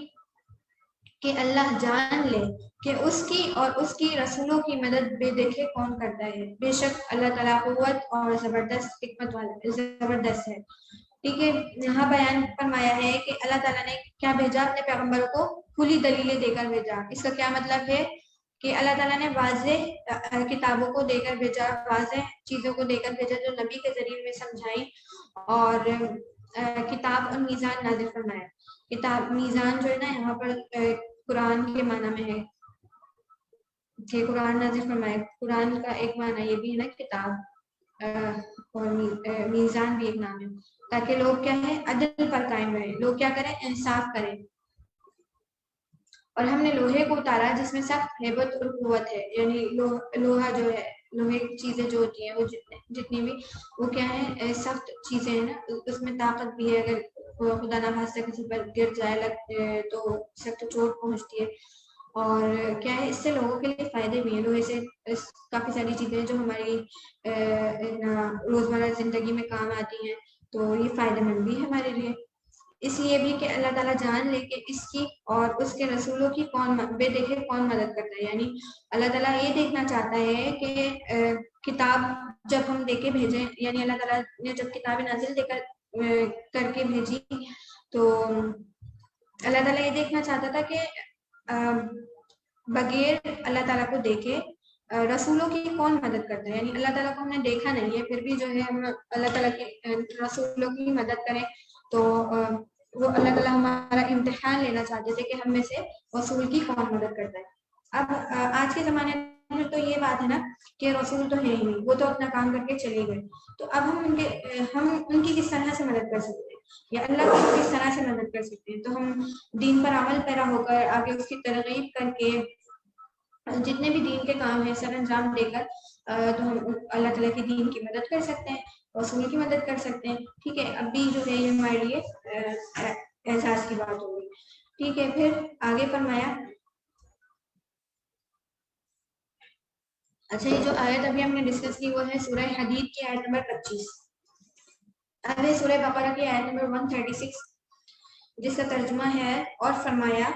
کہ اللہ جان لے کہ اس کی اور اس کی رسولوں کی مدد بے دیکھے کون کرتا ہے، بے شک اللہ تعالیٰ قوت اور زبردست حکمت والا زبردست ہے. ٹھیک ہے، یہاں بیان فرمایا ہے کہ اللہ تعالیٰ نے کیا بھیجا؟ اپنے پیغمبروں کو کھلی دلیلیں دے کر بھیجا. اس کا کیا مطلب ہے کہ اللہ تعالیٰ نے واضح کتابوں کو دے کر بھیجا، واضح چیزوں کو دے کر بھیجا جو نبی کے ذریعے میں سمجھائی، اور کتاب اور میزان نازل فرمایا. کتاب میزان جو ہے نا یہاں پر قرآن کے معنی میں ہے کہ قرآن نازل فرمایا. قرآن کا ایک معنی یہ بھی ہے نا کتاب، اور میزان بھی ایک نام ہے، تاکہ لوگ کیا ہے عدل پر قائم رہے، لوگ کیا کریں انصاف کریں. اور ہم نے لوہے کو اتارا جس میں سخت ہیبت اور قوت ہے، یعنی لوہا جو ہے، لوہے کی چیزیں جو ہوتی ہیں وہ جتنی بھی وہ کیا ہے سخت چیزیں ہیں نا، اس میں طاقت بھی ہے. اگر خدا نہ خواستہ کسی پر گر جائے تو سخت چوٹ پہنچتی ہے. اور کیا ہے اس سے لوگوں کے لیے فائدے بھی ہیں. لوہے سے کافی ساری چیزیں جو ہماری روزمرہ زندگی میں کام آتی ہیں، تو یہ فائدہ مند بھی ہے ہمارے لیے. اس لیے بھی کہ اللہ تعالیٰ جان لے کہ اس کی اور اس کے رسولوں کی بے دیکھے کون مدد کرتا ہے. یعنی اللہ تعالیٰ یہ دیکھنا چاہتا ہے کہ کتاب جب ہم دے کے بھیجیں، یعنی اللہ تعالیٰ نے جب کتاب نازل دے کر کے بھیجی، تو اللہ تعالیٰ یہ دیکھنا چاہتا تھا کہ بغیر اللہ تعالیٰ کو دیکھے رسولوں کی کون مدد کرتا ہے. یعنی اللہ تعالیٰ کو ہم نے دیکھا نہیں ہے، پھر بھی جو ہے ہم اللہ تعالیٰ کے رسولوں کی مدد کریں، تو وہ اللہ تعالیٰ ہمارا امتحان لینا چاہتے تھے کہ ہم میں سے رسول کی کون مدد کرتا ہے. اب آج کے زمانے میں تو یہ بات ہے نا کہ رسول تو ہے ہی نہیں، وہ تو اپنا کام کر کے چلے گئے. تو اب ہم ان کی کس طرح سے مدد کر سکتے ہیں، یا اللہ کی کس طرح سے مدد کر سکتے ہیں؟ تو ہم دین پر عمل پیرا ہو کر آگے اس کی ترغیب کر کے جتنے بھی دین کے کام ہیں سر انجام دے کر تو ہم اللہ تعالیٰ کے دین کی مدد کر سکتے ہیں، رسول کی مدد کر سکتے ہیں. ٹھیک ہے، اب بھی جو ہے یہ ہمارے لیے احساس کی بات ہوگی. ٹھیک ہے، پھر آگے فرمایا. اچھا، یہ جو آیت ابھی ہم نے ڈسکس کی وہ ہے سورہ حدید کی آیت نمبر 25. اب ہے سورہ بقرہ کی آیت نمبر 136، جس کا ترجمہ ہے اور فرمایا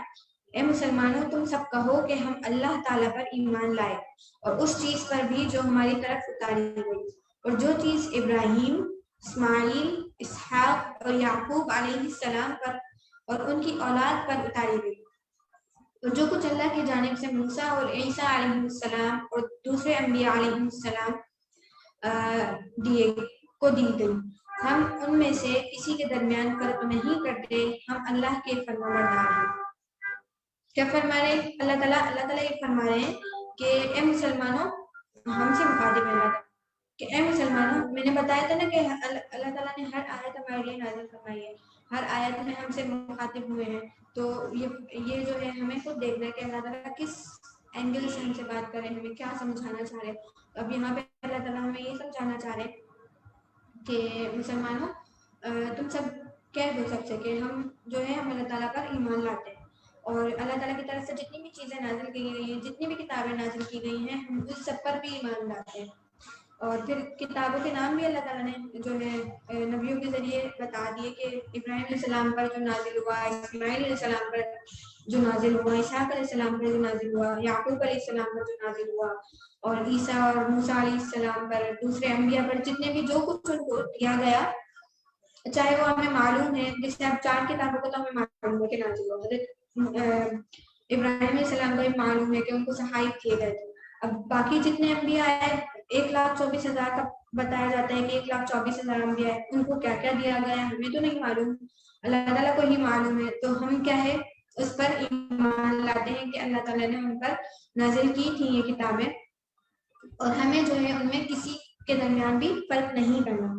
اے مسلمانوں تم سب کہو کہ ہم اللہ تعالیٰ پر ایمان لائے اور اس چیز پر بھی جو ہماری طرف اتاری گئی، اور جو چیز ابراہیم، اسماعیل، اسحاق اور یعقوب علیہ السلام پر اور ان کی اولاد پر اتاری گئی، اور جو کچھ اللہ کی جانب سے موسیٰ اور عیسیٰ علیہ السلام اور دوسرے انبیاء علیہ السلام دی گئی. ہم ان میں سے کسی کے درمیان فرق نہیں کرتے، ہم اللہ کے فرمانبردار ہیں. کیا فرما رہے ہیں اللہ تعالیٰ یہ فرما رہے ہیں کہ اے مسلمانوں، ہم سے مخاطب ہے اللہ تعالیٰ کہ اے مسلمانوں، میں نے بتایا تھا نا کہ اللہ تعالیٰ نے ہر آیت ہمارے لیے نازل فرمائی ہے، ہر آیت میں ہم سے مخاطب ہوئے ہیں. تو یہ جو ہے ہمیں خود دیکھنا ہے کہ اللہ تعالیٰ کس اینگل سے ہم سے بات کریں، ہمیں کیا سمجھانا چاہ رہے. اب یہاں پہ اللہ تعالیٰ ہمیں یہ سمجھانا چاہ رہے کہ مسلمانوں تم سب کہہ دو سب سے کہ ہم جو ہے ہم اللہ تعالیٰ پر ایمان لاتے ہیں، اور اللہ تعالیٰ کی طرف سے جتنی بھی چیزیں نازل کی گئی ہیں، جتنی بھی کتابیں نازل کی گئی ہیں، ہم اس سب پر بھی ایمان لاتے ہیں. اور پھر کتابوں کے نام بھی اللہ تعالیٰ نے جو ہے نبیوں کے ذریعے بتا دیے کہ ابراہیم علیہ السلام پر جو نازل ہوا، اسماعیل علیہ السلام پر جو نازل ہوا، اسحاق علیہ السلام پر جو نازل ہوا، یعقوب علیہ السلام پر جو نازل ہوا، اور عیسیٰ اور موسیٰ علیہ السلام پر، دوسرے انبیاء پر جتنے بھی جو کچھ ان کو دیا گیا، چاہے وہ ہمیں معلوم ہے. جس سے اب 4 کتابوں کو تو ہمیں معلوم ہے کہ نازل ہوا. حضرت ابراہیم علیہ السلام کو معلوم ہے کہ ان کو صحائف کیے گئے تھے. اب باقی جتنے انبیاء آئے 1,24,000 کا بتایا جاتا ہے کہ 1,24,000 انبیاء ہیں، ان کو کیا کیا دیا گیا ہے ہمیں تو نہیں معلوم، اللہ تعالیٰ کو ہی معلوم ہے. تو ہم کیا ہے اس پر ایمان لاتے ہیں کہ اللہ تعالیٰ نے ہم پر نازل کی تھی یہ کتابیں، اور ہمیں جو ہے ان میں کسی کے درمیان بھی فرق نہیں کرنا.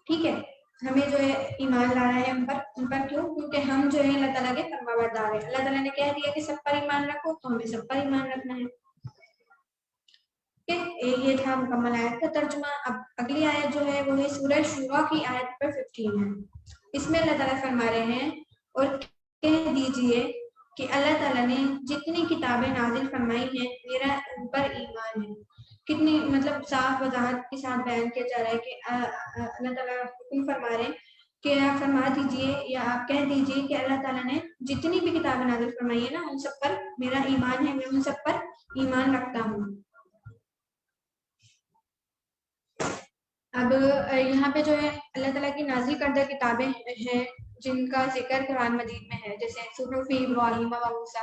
ٹھیک ہے، ہمیں جو ہے ایمان لانا ہے ان پر کیوں؟ کیونکہ ہم جو ہے اللہ تعالیٰ کے فرمانبردار ہیں. اللہ تعالیٰ نے کہہ دیا کہ سب پر ایمان رکھو، تو ہمیں سب پر ایمان رکھنا ہے. یہ تھا مکمل آیت کا ترجمہ. اب اگلی آیت جو ہے وہ ہے سورہ شورا کی آیت پر 15 ہے. اس میں اللہ تعالیٰ فرما رہے ہیں اور کہہ دیجئے کہ اللہ تعالیٰ نے جتنی کتابیں نازل فرمائی ہیں میرا ان پر ایمان ہے. کتنی مطلب صاف وضاحت کے ساتھ بیان کیا جا رہا ہے کہ اللہ تعالیٰ حکم فرما رہے ہیں کہ آپ فرما دیجئے یا آپ کہہ دیجئے کہ اللہ تعالیٰ نے جتنی بھی کتابیں نازل فرمائی ہے نا ان سب پر میرا ایمان ہے، میں ان سب پر ایمان رکھتا ہوں. اب یہاں پہ جو ہے اللہ تعالیٰ کی نازل کردہ کتابیں ہیں جن کا ذکر قرآن مجید میں ہے، جیسے صحف ابراہیم و موسیٰ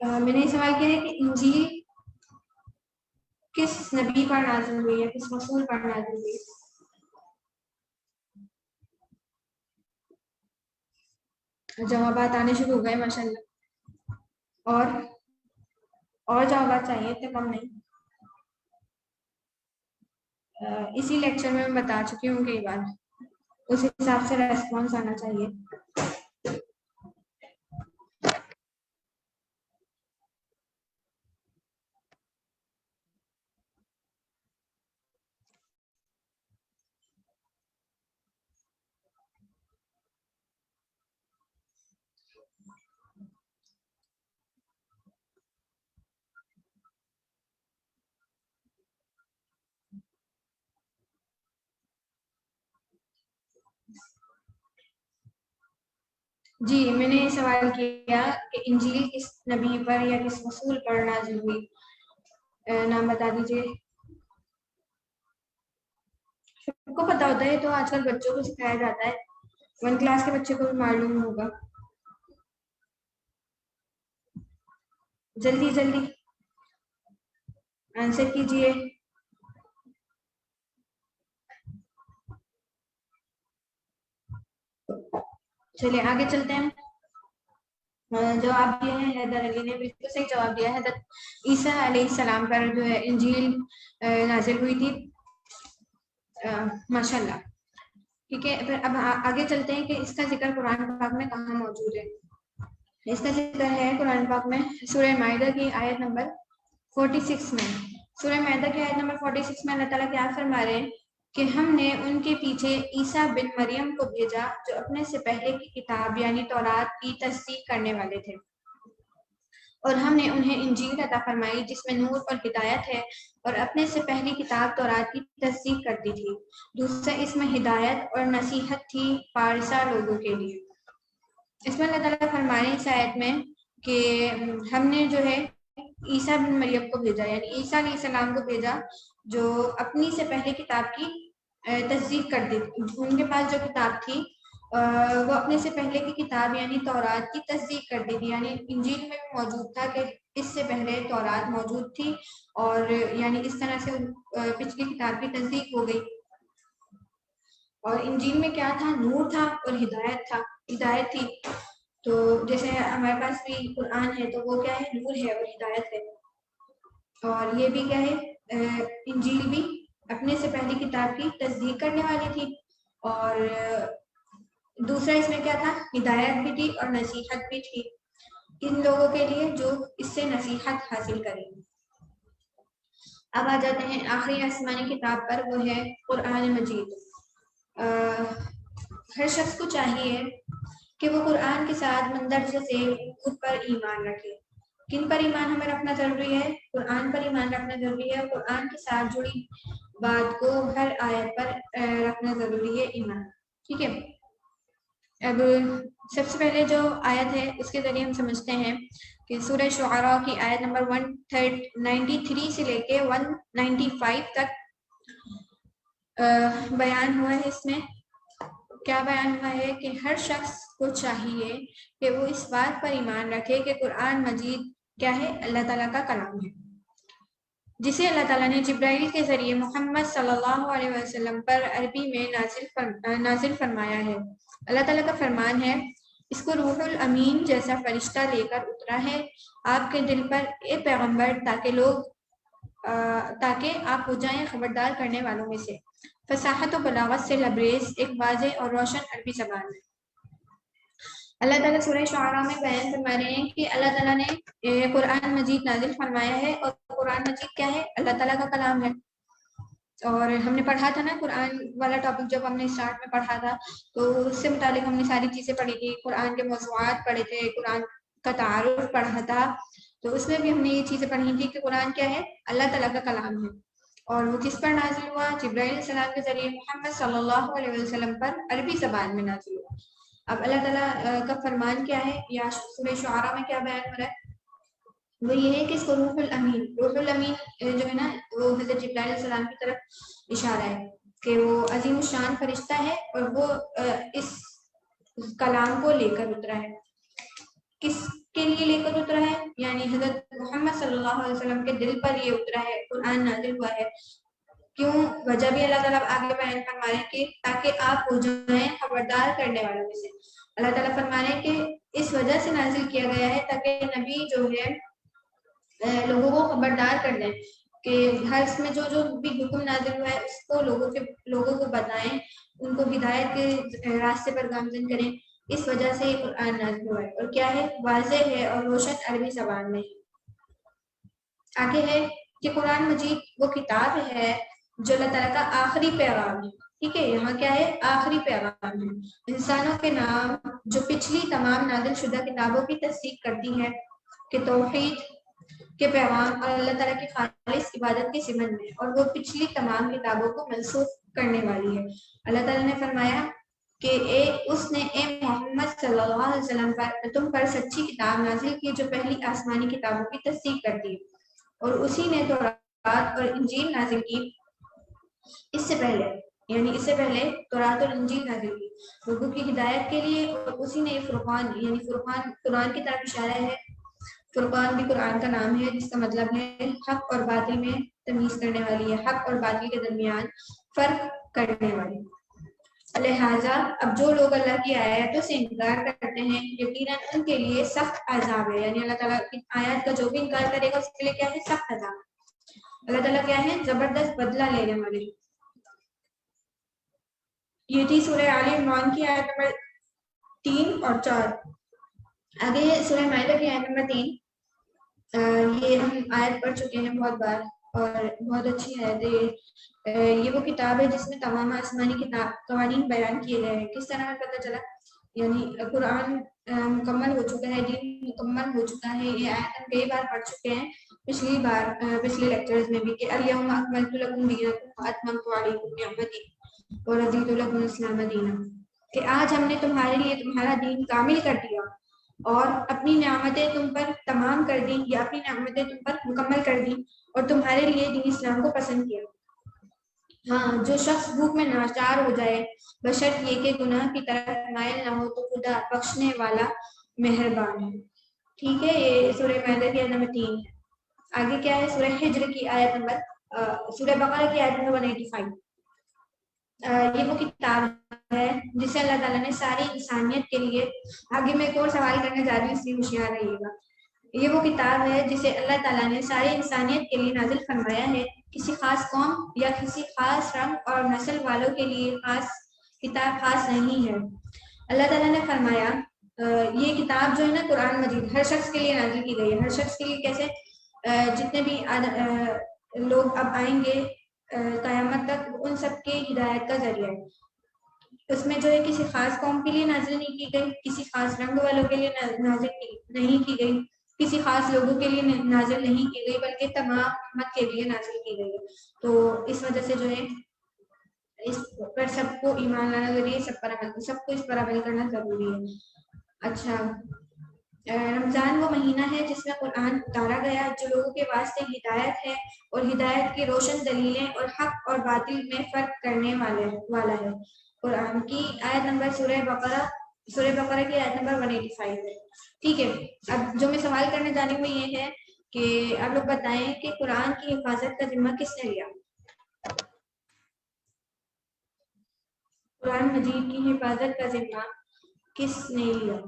میں نے یہ سوال کیا ہے کہ انجیل کس نبی پر نازل ہوئی ہے، کس رسول پر نازل ہوئی ہے؟ جوابات آنے شروع ہو گئے ماشاءاللہ. اور جوابات چاہیے اتنے کم نہیں. اسی لیکچر میں بتا چکی ہوں کئی بار، اس حساب سے ریسپانس آنا چاہیے. جی میں نے یہ سوال کیا کہ انجیل کس نبی پر یا کس رسول پر نازل ہوئی، نام بتا دیجیے. سب کو پتا ہوتا ہے تو آج کل بچوں کو سکھایا جاتا ہے، 1 کلاس کے بچے کو بھی معلوم ہوگا. جلدی جلدی آنسر کیجیے. چلیے آگے چلتے ہیں. جواب دیا ہے حیدر علی نے، بالکل صحیح جواب دیا ہے. حضرت عیسیٰ علیہ السلام پر جو ہے انجیل نازل ہوئی تھی. ماشاءاللہ. ٹھیک ہے، پھر اب آگے چلتے ہیں کہ اس کا ذکر قرآن پاک میں کہاں موجود ہے. اس کا ذکر ہے قرآن پاک میں سورہ مائدہ کی آیت نمبر 46 میں. سورہ مائدہ کی آیت نمبر 46 میں اللہ تعالیٰ کیا فرما رہے ہیں کہ ہم نے ان کے پیچھے عیسیٰ بن مریم کو بھیجا جو اپنے سے پہلے کی کتاب یعنی تورات کی تصدیق کرنے والے تھے، اور ہم نے انہیں انجیل عطا فرمائی جس میں نور اور ہدایت ہے، اور اپنے سے پہلی کتاب تورات کی تصدیق کرتی تھی. دوسرا اس میں ہدایت اور نصیحت تھی پارسا لوگوں کے لیے. اس میں اللہ تعالیٰ فرمانے اس آیت میں کہ ہم نے جو ہے عیسیٰ بن مریم کو بھیجا، یعنی عیسیٰ علیہ السلام کو بھیجا جو اپنی سے پہلے کتاب کی تصدیق کرتی تھی. ان کے پاس جو کتاب تھی وہ اپنے سے پہلے کی کتاب یعنی تورات کی تصدیق کرتی تھی. یعنی انجیل میں بھی موجود تھا کہ اس سے پہلے تورات موجود تھی، اور یعنی اس طرح سے پچھلی کتاب کی تصدیق ہو گئی. اور انجیل میں کیا تھا؟ نور تھا اور ہدایت تھی. تو جیسے ہمارے پاس بھی قرآن ہے تو وہ کیا ہے؟ نور ہے اور ہدایت ہے. اور یہ بھی کیا ہے؟ انجیل بھی اپنے سے پہلی کتاب کی تصدیق کرنے والی تھی، اور دوسرا اس میں کیا تھا؟ ہدایت بھی تھی اور نصیحت بھی تھی ان لوگوں کے لیے جو اس سے نصیحت حاصل کریں. اب آ جاتے ہیں آخری آسمانی کتاب پر، وہ ہے قرآن مجید. ہر شخص کو چاہیے کہ وہ قرآن کے ساتھ مندرجہ ذیل امور پر ایمان رکھے. کن پر ایمان ہمیں رکھنا ضروری ہے؟ قرآن پر ایمان رکھنا ضروری ہے. قرآن کے ساتھ جڑی بات کو ہر آیت پر رکھنا ضروری ہے ایمان. ٹھیک ہے، اب سب سے پہلے جو آیت ہے اس کے ذریعے ہم سمجھتے ہیں کہ سورہ شعراء کی آیت نمبر 193 سے لے کے 195 تک بیان ہوا ہے. اس میں کیا بیان ہوا ہے کہ ہر شخص کو چاہیے کہ وہ اس بات پر ایمان رکھے کہ قرآن مجید کیا ہے؟ اللہ تعالیٰ کا کلام ہے، جسے اللہ تعالیٰ نے جبرائیل کے ذریعے محمد صلی اللہ علیہ وسلم پر عربی میں نازل فرمایا ہے. اللہ تعالیٰ کا فرمان ہے، اس کو روح الامین جیسا فرشتہ لے کر اترا ہے آپ کے دل پر اے پیغمبر تاکہ آپ ہو جائیں خبردار کرنے والوں میں سے، فصاحت و بلاغت سے لبریز، ایک واضح اور روشن عربی زبان میں. اللہ تعالیٰ سورہ شعراء میں بیان فرما رہے ہیں کہ اللہ تعالیٰ نے قرآن مجید نازل فرمایا ہے، اور قرآن مجید کیا ہے؟ اللہ تعالیٰ کا کلام ہے. اور ہم نے پڑھا تھا نا قرآن والا ٹاپک جب ہم نے اسٹارٹ میں پڑھا تھا تو اس سے متعلق ہم نے ساری چیزیں پڑھی تھی، قرآن کے موضوعات پڑھے تھے، قرآن کا تعارف پڑھا تھا. تو اس میں بھی ہم نے یہ چیزیں پڑھی تھی کہ قرآن کیا ہے؟ اللہ تعالیٰ کا کلام ہے، اور وہ کس پر نازل ہوا؟ جبرائیل علیہ السلام کے ذریعے محمد صلی اللہ علیہ وسلم پر عربی زبان میں نازل ہوا. اب اللہ تعالیٰ کا فرمان کیا ہے یا سورہ شعراء میں کیا بیان ہو رہا ہے؟ وہ یہ ہے کہ اس کو روح الامین جو ہے نا وہ حضرت جبرائیل علیہ السلام کی طرف اشارہ ہے کہ وہ عظیم الشان فرشتہ ہے، اور وہ اس کلام کو لے کر اترا ہے. کس کے لیے لے کر اترا ہے، یعنی حضرت محمد صلی اللہ علیہ وسلم کے دل پر یہ اترا ہے، قرآن نازل ہوا ہے. کیوں؟ وجہ بھی اللہ تعالیٰ آگے بیان فرما رہے ہیں کہ تاکہ آپ ہو جائیں خبردار کرنے والوں میں سے. اللہ تعالیٰ فرما رہے ہیں کہ اس وجہ سے نازل کیا گیا ہے تاکہ نبی جو ہے لوگوں کو خبردار کر دیں کہ ہر اس میں جو جو بھی حکم نازل ہوا ہے اس کو لوگوں کو بتائیں، ان کو ہدایت کے راستے پر گامزن کریں. اس وجہ سے یہ قرآن نازل ہوا ہے، اور کیا ہے؟ واضح ہے اور روشن عربی زبان میں. آگے ہے کہ قرآن مجید وہ کتاب ہے جو اللہ تعالیٰ کا آخری پیغام ہے. ٹھیک ہے، یہاں کیا ہے؟ آخری پیغام ہے. انسانوں کے نام جو پچھلی تمام نازل شدہ کتابوں کی تصدیق کرتی ہے کہ توحید کے پیغام اور اللہ تعالیٰ کی خالص عبادت کی سمت میں، اور وہ پچھلی تمام کتابوں کو منسوخ کرنے والی ہے. اللہ تعالیٰ نے فرمایا کہ اس نے اے محمد صلی اللہ علیہ وسلم پر تم پر سچی کتاب نازل کی جو پہلی آسمانی کتابوں کی تصدیق کرتی ہے، اور اسی نے تورات اور انجیل نازل کی اس سے پہلے، یعنی اس سے پہلے تورات اور انجیل نازل کی لوگوں کی ہدایت کے لیے، اور اسی نے فرقان، یعنی فرقان قرآن کی طرف اشارہ ہے. فرقان بھی قرآن کا نام ہے جس کا مطلب ہے حق اور باطل میں تمیز کرنے والی ہے، حق اور باطل کے درمیان فرق کرنے والی. لہٰذا اب جو لوگ اللہ کی آیاتوں سے انکار کرتے ہیں یقیناً ان کے لیے سخت عذاب ہے. یعنی اللہ تعالیٰ کی آیات کا جو بھی انکار کرے گا اس کے لیے کیا ہے؟ سخت عذاب. اللہ تعالیٰ کیا ہے؟ زبردست بدلہ لینے والے. یہ تھی سورہ آل عمران کی آیت نمبر 3 اور 4. آگے سورہ مائدہ کی آیت نمبر 3. یہ ہم آیت پڑھ چکے ہیں بہت بار اور بہت اچھی آیت ہے. یہ وہ کتاب ہے جس میں تمام آسمانی قوانین بیان کیے گئے ہیں. کس طرح ہمیں پتہ چلا؟ یعنی قرآن مکمل ہو چکا ہے، دین مکمل ہو چکا ہے. یہ آیت ہم کئی بار پڑھ چکے ہیں پچھلے لیکچرز میں بھی کہ الیوم اکملت لکم دینکم واتممت علیکم نعمتی ورضیت لکم الاسلام دینا، کہ آج ہم نے تمہارے لیے تمہارا دین کامل کر دیا اور اپنی نعمتیں تم پر تمام کر دی، یا اپنی نعمتیں تم پر مکمل کر دی اور تمہارے لیے دین اسلام کو پسند کیا. ہاں، جو شخص بھوک میں ناچار ہو جائے بشرط یہ کہ گناہ کی طرف مائل نہ ہو تو خدا بخشنے والا مہربان ہے. ٹھیک ہے، یہ سورہ مائدہ کی آیت نمبر 3 ہے. آگے کیا ہے؟ سورہ ہجر کی آیت نمبر سورہ بقرہ کی آیت نمبر 185. یہ وہ کتاب ہے جسے اللہ تعالیٰ نے ساری انسانیت کے لیے، آگے میں ایک اور سوال کرنے جا رہی ہوں اس لیے ہوشیار رہیے گا. یہ وہ کتاب ہے جسے اللہ تعالیٰ نے ساری انسانیت کے لیے نازل فرمایا ہے، کسی خاص قوم یا کسی خاص رنگ اور نسل والوں کے لیے کتاب خاص نہیں ہے. اللہ تعالیٰ نے فرمایا یہ کتاب جو ہے نا قرآن مجید ہر شخص کے لیے نازل کی گئی ہے. ہر شخص کے لیے کیسے؟ جتنے بھی لوگ اب آئیں گے قیامت تک ان سب کے ہدایت کا ذریعہ ہے. اس میں جو ہے کسی خاص قوم کے لیے نازل نہیں کی گئی، کسی خاص رنگ والوں کے لیے نازل نہیں کی گئی، کسی خاص لوگوں کے لیے نازل نہیں کی گئی، بلکہ تمام امت کے لیے نازل کی گئی ہے. تو اس وجہ سے جو ہے اس پر سب کو ایمان لانا ضروری ہے، سب کو اس پر عمل کرنا ضروری ہے. اچھا، رمضان وہ مہینہ ہے جس میں قرآن اتارا گیا جو لوگوں کے واسطے ہدایت ہے اور ہدایت کی روشن دلیلیں اور حق اور باطل میں فرق کرنے والا ہے. قرآن کی آیت نمبر سورہ بقرہ کی آیت نمبر 185 ہے. ٹھیک ہے، اب جو میں سوال کرنے جا رہی ہوں یہ ہے کہ آپ لوگ بتائیں کہ قرآن کی حفاظت کا ذمہ کس نے لیا؟ قرآن مجید کی حفاظت کا ذمہ کس نے لیا؟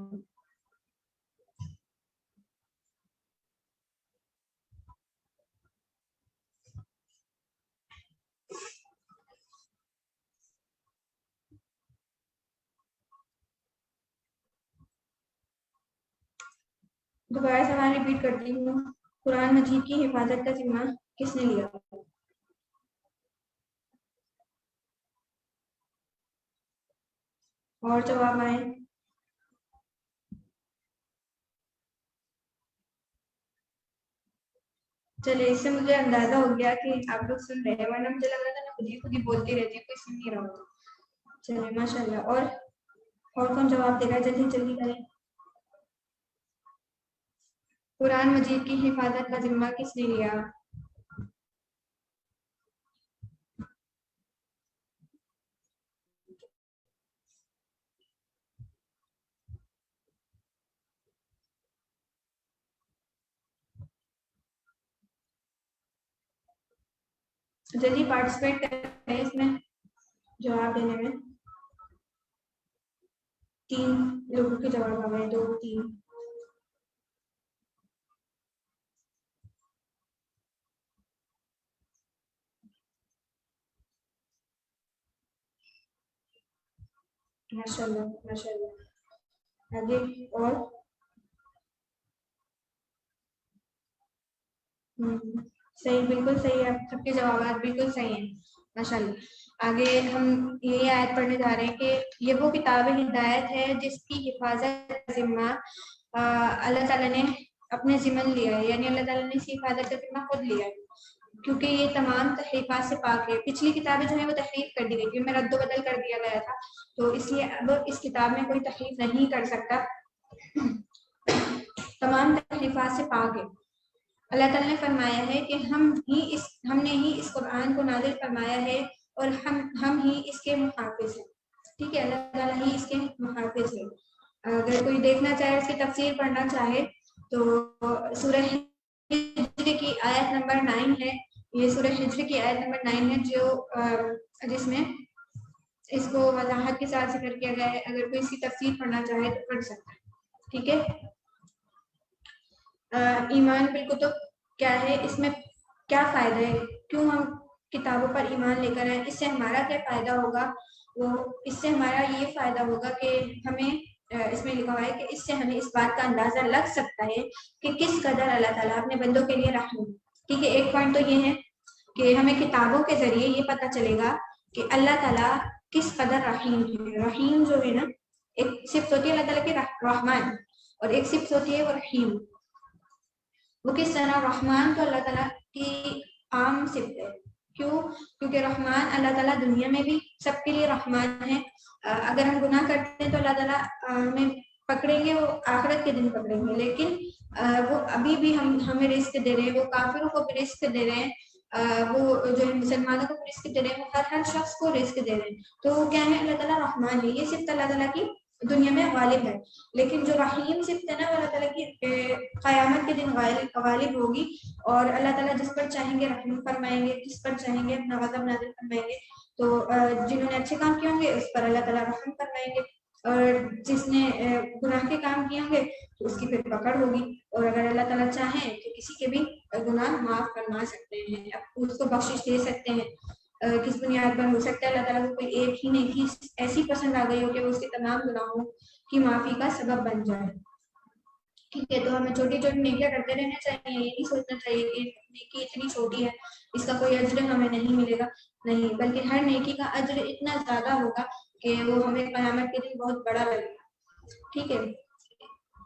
دوبارہ سوال ریپیٹ کرتی ہوں، قرآن مجید کی حفاظت کا ذمہ کس نے لیا؟ اور جواب آئے. چلے، اس سے مجھے اندازہ ہو گیا کہ آپ لوگ سن رہے ہیں، ورنہ مجھے لگ رہا تھا میں خود ہی بولتی رہتی ہوں، کوئی سن نہیں رہا ہوتا. چلے ماشاء اللہ. اور کون جواب دے رہا ہے؟ جلدی کریں. قرآن مجید کی حفاظت کا ذمہ کس نے لیا؟ جلدی پارٹیسپیٹ کریں اس میں جواب دینے میں. 3 لوگوں کے جواب آ گئے, 2 3. ماشاء اللہ ماشاء اللہ. آگے اور صحیح, بالکل صحیح ہے, سب کے جوابات بالکل صحیح ہیں ماشاء اللہ. آگے ہم یہی آیت پڑھنے جا رہے ہیں کہ یہ وہ کتاب ہدایت ہے جس کی حفاظت کا ذمہ اللہ تعالیٰ نے اپنے ذمہ لیا ہے, یعنی اللہ تعالیٰ نے اس کی حفاظت کا ذمہ خود لیا ہے, کیونکہ یہ تمام تحریفات سے پاک ہے. پچھلی کتابیں جو ہیں وہ تحریف کر دی گئی تھی, ان میں رد و بدل کر دیا گیا تھا, تو اس لیے اب اس کتاب میں کوئی تحریف نہیں کر سکتا, تمام تحریفات سے پاک ہے. اللہ تعالیٰ نے فرمایا ہے کہ ہم نے ہی اس قرآن کو نازل فرمایا ہے اور ہم ہی اس کے محافظ ہیں. ٹھیک ہے, اللہ تعالیٰ ہی اس کے محافظ ہے. اگر کوئی دیکھنا چاہے, اس کی تفسیر پڑھنا چاہے تو سورہ ہجر کی آیت نمبر 9 ہے. یہ سورہ ہجر کی آیت نمبر 9 ہے جو جس میں اس کو وضاحت کے ساتھ ذکر کیا گیا ہے. اگر کوئی اس کی تفسیر پڑھنا چاہے تو پڑھ سکتا ہے. ٹھیک ہے. ایمان بالکتب کیا ہے, اس میں کیا فائدہ ہے, کیوں ہم کتابوں پر ایمان لے کر آئیں, اس سے ہمارا کیا فائدہ ہوگا. وہ اس سے ہمارا یہ فائدہ ہوگا کہ ہمیں اس میں لکھا ہوا ہے کہ اس سے ہمیں اس بات کا اندازہ لگ سکتا ہے کہ کس قدر اللہ تعالیٰ اپنے بندوں کے لیے رحیم. ٹھیک ہے, ایک پوائنٹ تو یہ ہے کہ ہمیں کتابوں کے ذریعے یہ پتہ چلے گا کہ اللہ تعالیٰ کس قدر رحیم ہے. رحیم جو ہے نا, ایک صفت ہوتی ہے اللہ تعالیٰ کی رحمان, اور ایک صفت ہوتی ہے وہ رحیم. وہ کس طرح, رحمان تو اللہ تعالیٰ کی عام صفت ہے. کیوں؟ کیونکہ رحمان اللہ تعالیٰ دنیا میں بھی سب کے لیے رحمان ہے. اگر ہم گناہ کرتے ہیں تو اللہ تعالیٰ ہمیں پکڑیں گے, وہ آخرت کے دن پکڑیں گے, لیکن وہ ابھی بھی ہمیں رزق دے رہے ہیں, وہ کافروں کو بھی رزق دے رہے ہیں, وہ جو ہے مسلمانوں کو بھی رزق دے رہے ہیں, وہ ہر شخص کو رزق دے رہے ہیں. تو وہ کیا ہے, اللہ تعالیٰ رحمان ہے, یہ صفت اللہ تعالیٰ کی دنیا میں غالب ہے. لیکن جو رحیم صفت ہے نا, وہ اللہ تعالیٰ کی قیامت کے دن غالب ہوگی, اور اللہ تعالیٰ جس پر چاہیں گے رحم فرمائیں گے, جس پر چاہیں گے اپنا غضب نازل فرمائیں گے. تو جنہوں نے اچھے کام کیے ہوں گے اس پر اللہ تعالیٰ رحم فرمائیں گے, اور جس نے گناہ کے کام کیے ہوں گے تو اس کی پھر پکڑ ہوگی. اور اگر اللہ تعالیٰ چاہیں تو کسی کے بھی گناہ معاف فرما سکتے ہیں, اس کو بخشش دے سکتے ہیں. کس بنیاد پر ہو سکتا ہے اللہ تعالیٰ کو کوئی ایک ہی نیکی ایسی پسند آ گئی ہو کہ وہ اس کے تمام گناہوں کی معافی کا سبب بن جائے. ٹھیک ہے, تو ہمیں چھوٹی چھوٹی نیکیاں کرتے رہنا چاہیے, یہ نہیں سوچنا چاہیے کہ نیکی اتنی چھوٹی ہے اس کا کوئی اجر ہمیں نہیں ملے گا. نہیں, بلکہ ہر نیکی کا اجر اتنا زیادہ ہوگا کہ وہ ہمیں قیامت کے دن بہت بڑا لگے گا. ٹھیک ہے.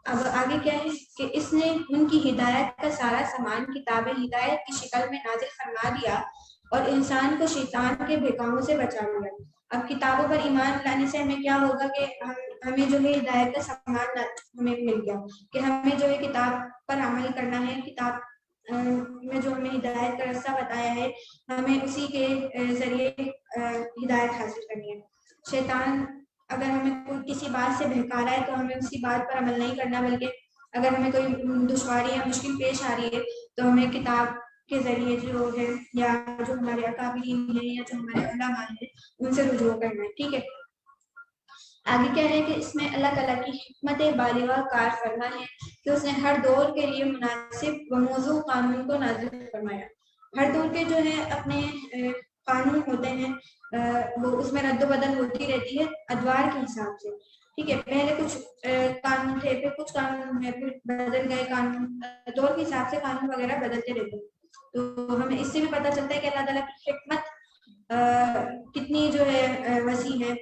اب آگے کیا ہے کہ اس نے ان کی ہدایت کا سارا سامان کتاب ہدایت کی شکل میں نازل فرما دیا اور انسان کو شیطان کے بہکاووں سے بچا لیا. اب کتابوں پر ایمان لانے سے ہمیں کیا ہوگا کہ ہمیں جو ہے ہدایت کا سامان ہمیں مل گیا, کہ ہمیں جو ہے کتاب پر عمل کرنا ہے, کتاب میں جو ہمیں ہدایت کا راستہ بتایا ہے ہمیں اسی کے ذریعے ہدایت حاصل کرنی ہے. شیطان اگر ہمیں کوئی کسی بات سے بہکا رہا ہے تو ہمیں اسی بات پر عمل نہیں کرنا, بلکہ اگر ہمیں کوئی دشواری یا مشکل پیش آ رہی ہے تو ہمیں کتاب کے ذریعے جو ہے یا جو ہمارے اکابرین ہیں یا جو ہمارے علماء ہیں ان سے رجوع کرنا ہے. ٹھیک ہے. آگے کیا ہے کہ اس میں اللہ تعالیٰ کی حکمت بالغہ کار فرما ہے کہ اس نے ہر دور کے لیے مناسب و موضوع قانون کو نازل فرمایا. ہر دور کے جو ہے اپنے قانون ہوتے ہیں, وہ اس میں رد و بدل ہوتی رہتی ہے ادوار کے حساب سے. ٹھیک ہے. پہلے کچھ قانون تھے, پھر کچھ قانون ہے, پھر بدل گئے قانون, دور کے حساب سے قانون وغیرہ بدلتے رہتے ہیں. تو ہمیں اس سے بھی پتہ چلتا ہے کہ اللہ تعالیٰ کی حکمت کتنی جو ہے وسیع ہے,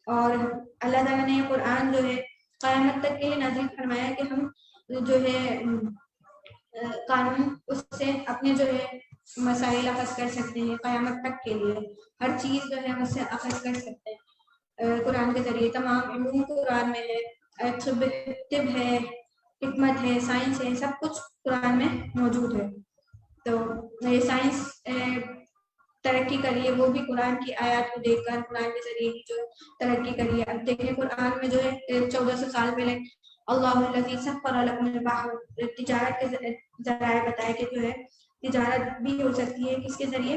اور اللہ تعالیٰ نے قرآن جو ہے قیامت تک کے لیے نازل فرمایا کہ ہم جو ہے قانون اس سے اپنے جو ہے مسائل اخذ کر سکتے ہیں قیامت تک کے لیے. ہر چیز جو ہے ہم اس سے اخذ کر سکتے ہیں قرآن کے ذریعے. تمام علوم قرآن میں ہے, طب ہے, حکمت ہے, سائنس ہے, سب کچھ قرآن میں موجود ہے. تو یہ سائنس ترقی کری ہے وہ بھی قرآن کی آیات کو دیکھ کر, قرآن کے ذریعے جو ترقی کری ہے. اب دیکھیں قرآن میں جو ہے 1400 سال پہلے اللہ الذی سخر لکم البحر, تجارت کے ذرائع بتایا کہ جو ہے تجارت بھی ہو سکتی ہے کس کے ذریعے,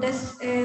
10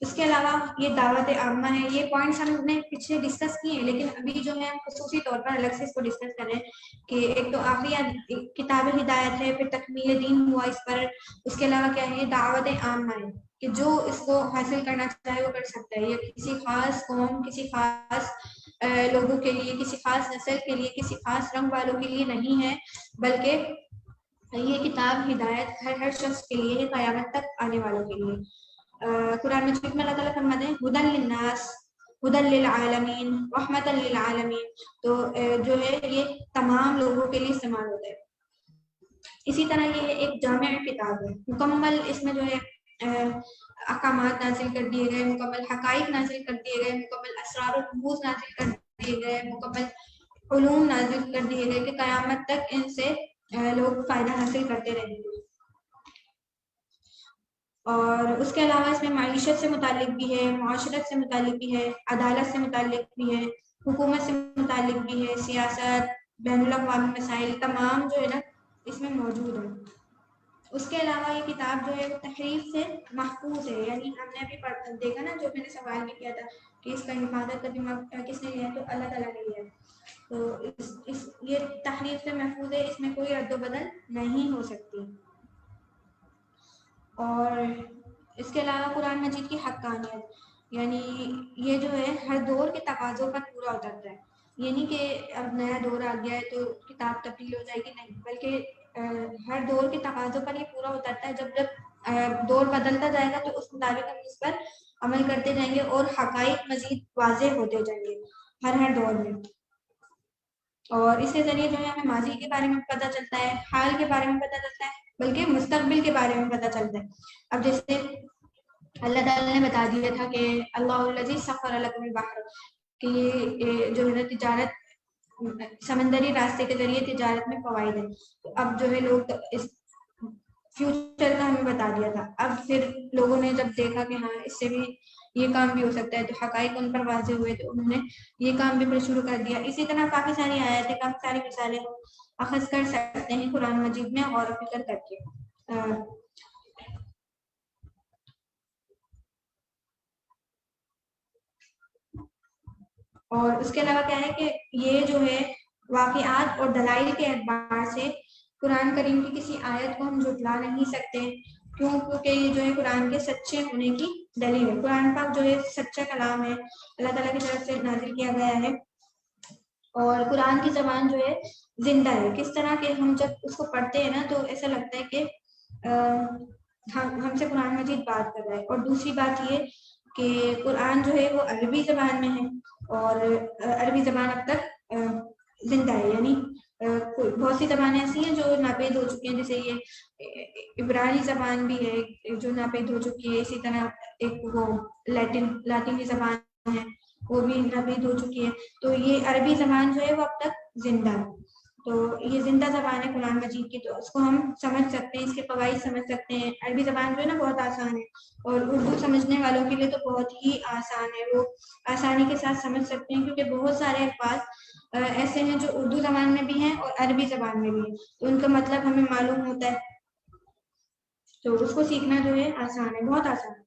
اس کے علاوہ یہ دعوت عامہ ہے، یہ پوائنٹس ہم نے پیچھے ڈسکس کیے ہیں، لیکن ابھی جو ہے ہم خصوصی طور پر الگ سے اس کو ڈسکس کریں کہ ایک تو آخری کتاب ہدایت ہے، پھر تکمیل دین ہوا اس پر، اس کے علاوہ کیا ہے دعوت عامہ ہے کہ جو اس کو حاصل کرنا چاہے وہ کر سکتا ہے، یہ کسی خاص قوم، کسی خاص لوگوں کے لیے، کسی خاص نسل کے لیے، کسی خاص رنگ والوں کے لیے نہیں ہے، بلکہ یہ کتاب ہدایت ہر شخص کے لیے، قیامت تک آنے والوں کے لیے۔ قرآن مجید میں اللہ تعالیٰ فرماتے ہیں ہدی للناس ہدی للعالمین رحمۃ للعالمین، تو جو ہے یہ تمام لوگوں کے لیے استعمال ہوتا ہے۔ اسی طرح یہ ایک جامع کتاب ہے، مکمل اس میں جو ہے احکامات نازل کر دیے گئے، مکمل حقائق نازل کر دیے گئے، مکمل اسرار و رموز نازل کر دیے گئے، مکمل علوم نازل کر دیے گئے کہ قیامت تک ان سے لوگ فائدہ حاصل کرتے رہیں گے۔ اور اس کے علاوہ اس میں معیشت سے متعلق بھی ہے، معاشرت سے متعلق بھی ہے، عدالت سے متعلق بھی ہے، حکومت سے متعلق بھی ہے، سیاست، بین الاقوامی مسائل تمام جو ہے نا اس میں موجود ہے۔ اس کے علاوہ یہ کتاب جو ہے وہ تحریف سے محفوظ ہے، یعنی ہم نے ابھی دیکھا نا، جو میں نے سوال بھی کیا تھا کہ اس کا حفاظت کا ذمہ کس نے لیا ہے، تو اللہ تعالیٰ نے لیا ہے، تو یہ تحریف سے محفوظ ہے، اس میں کوئی رد و بدل نہیں ہو سکتی۔ اور اس کے علاوہ قرآن مجید کی حقانیت، یعنی یہ جو ہے ہر دور کے تقاضوں پر پورا اترتا ہے، یہ نہیں کہ اب نیا دور آ گیا ہے تو کتاب تبدیل ہو جائے گی، نہیں، بلکہ ہر دور کے تقاضوں پر یہ پورا اترتا ہے۔ جب دور بدلتا جائے گا تو اس مطابق ہم اس پر عمل کرتے جائیں گے اور حقائق مزید واضح ہوتے جائیں گے ہر دور میں، اور اس کے ذریعے جو ہے ہمیں ماضی کے بارے میں پتہ چلتا ہے، حال کے بارے میں پتہ چلتا ہے، بلکہ مستقبل کے بارے میں پتہ چلتا ہے۔ اب جیسے اللہ تعالیٰ نے بتا دیا تھا کہ اللہ الذی سخر لکم البحر، کہ یہ جو ہے تجارت سمندری راستے کے ذریعے تجارت میں فوائد ہیں، تو اب جو ہے لوگ اس فیوچر کا ہمیں بتا دیا تھا، اب پھر لوگوں نے جب دیکھا کہ ہاں اس سے بھی یہ کام بھی ہو سکتا ہے، تو حقائق ان پر واضح ہوئے تو انہوں نے یہ کام بھی پھر شروع کر دیا۔ اسی طرح کافی ساری آیتیں، کافی ساری مثالیں اخذ کر سکتے ہیں قرآن مجید میں غور و فکر کر کے۔ اور اس کے علاوہ کیا ہے کہ یہ جو ہے واقعات اور دلائل کے اعتبار سے قرآن کریم کی کسی آیت کو ہم جھٹلا نہیں سکتے، کیونکہ یہ جو ہے قرآن کے سچے ہونے کی دلیل ہے۔ قرآن پاک جو ہے سچا کلام ہے، اللہ تعالیٰ کی طرف سے نازل کیا گیا ہے، اور قرآن کی زبان جو ہے زندہ ہے۔ کس طرح کہ ہم جب اس کو پڑھتے ہیں نا تو ایسا لگتا ہے کہ ہم سے قرآن مجید بات کر رہا ہے۔ اور دوسری بات یہ کہ قرآن جو ہے وہ عربی زبان میں ہے، اور عربی زبان اب تک زندہ ہے، یعنی بہت سی زبانیں ایسی ہیں جو ناپید ہو چکی ہیں، جیسے یہ عبرانی زبان بھی ہے جو ناپید ہو چکی ہے، اسی طرح ایک وہ لاطینی زبان ہے وہ بھی ناپید ہو چکی ہے، تو یہ عربی زبان جو ہے وہ اب تک زندہ ہے، تو یہ زندہ زبان ہے قرآن مجید کی، تو اس کو ہم سمجھ سکتے ہیں، اس کے فوائد سمجھ سکتے ہیں۔ عربی زبان جو ہے نا بہت آسان ہے، اور اردو سمجھنے والوں کے لیے تو بہت ہی آسان ہے، وہ آسانی کے ساتھ سمجھ سکتے ہیں، کیونکہ بہت سارے الفاظ ایسے ہیں جو اردو زبان میں بھی ہیں اور عربی زبان میں بھی ہیں، تو ان کا مطلب ہمیں معلوم ہوتا ہے، تو اس کو سیکھنا جو ہے آسان ہے، بہت آسان ہے۔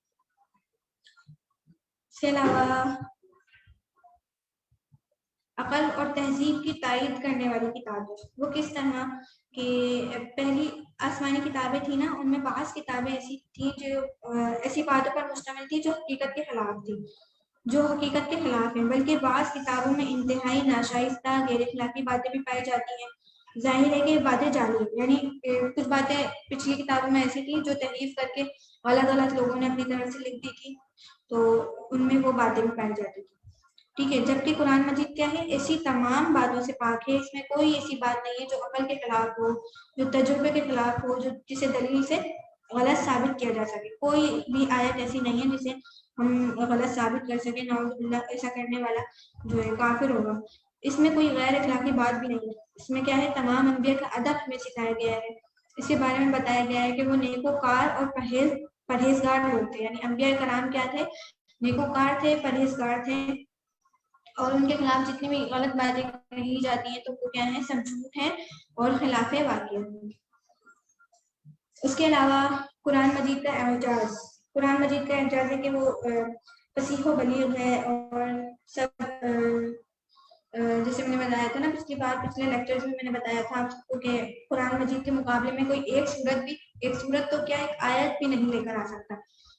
اس کے علاوہ عقل اور تہذیب کی تائید کرنے والی کتاب ہے، وہ کس طرح کہ پہلی آسمانی کتابیں تھیں نا، ان میں بعض کتابیں ایسی تھیں جو ایسی باتوں پر مشتمل تھی جو حقیقت کے خلاف تھی، جو حقیقت کے خلاف ہیں، بلکہ بعض کتابوں میں انتہائی ناشائستہ غیر اخلاقی باتیں بھی پائی جاتی ہیں۔ ظاہر ہے کہ یہ باتیں جعلی ہیں، یعنی کچھ باتیں پچھلی کتابوں میں ایسی تھی جو تحریف کر کے غلط غلط لوگوں نے اپنی طرف سے لکھ دی تھی، تو ان میں وہ باتیں بھی پائی جاتی تھی، ٹھیک ہے، جبکہ قرآن مجید کیا ہے ایسی تمام باتوں سے پاک ہے، اس میں کوئی ایسی بات نہیں ہے جو عقل کے خلاف ہو، جو تجربے کے خلاف ہو، جو جسے دلیل سے غلط ثابت کیا جا سکے، کوئی بھی آیت ایسی نہیں ہے جسے ہم غلط ثابت کر سکیں، نعوذ باللہ، ایسا کرنے والا جو ہے کافر ہوگا۔ اس میں کوئی غیر اخلاقی بات بھی نہیں ہے، اس میں کیا ہے تمام انبیاء کا ادب ہمیں سکھایا گیا ہے، اس کے بارے میں بتایا گیا ہے کہ وہ نیکوکار اور پرہیزگار لوگ تھے، یعنی انبیاء کرام کیا تھے، نیکوکار تھے، پرہیزگار تھے، اور ان کے خلاف جتنی بھی غلط باتیں کہی جاتی ہیں تو وہ کیا ہے سب جھوٹ ہے اور خلاف واقع۔ اس کے علاوہ قرآن مجید کا اعجاز، قرآن مجید کا اعجاز ہے کہ وہ فصیح و بلیغ ہے اور سب جیسے میں نے بتایا تھا نا پچھلے لیکچرز میں نے بتایا تھا آپ کو کہ قرآن مجید کے مقابلے میں کوئی ایک سورت تو کیا ایک آیت بھی نہیں لے کر آ سکتا.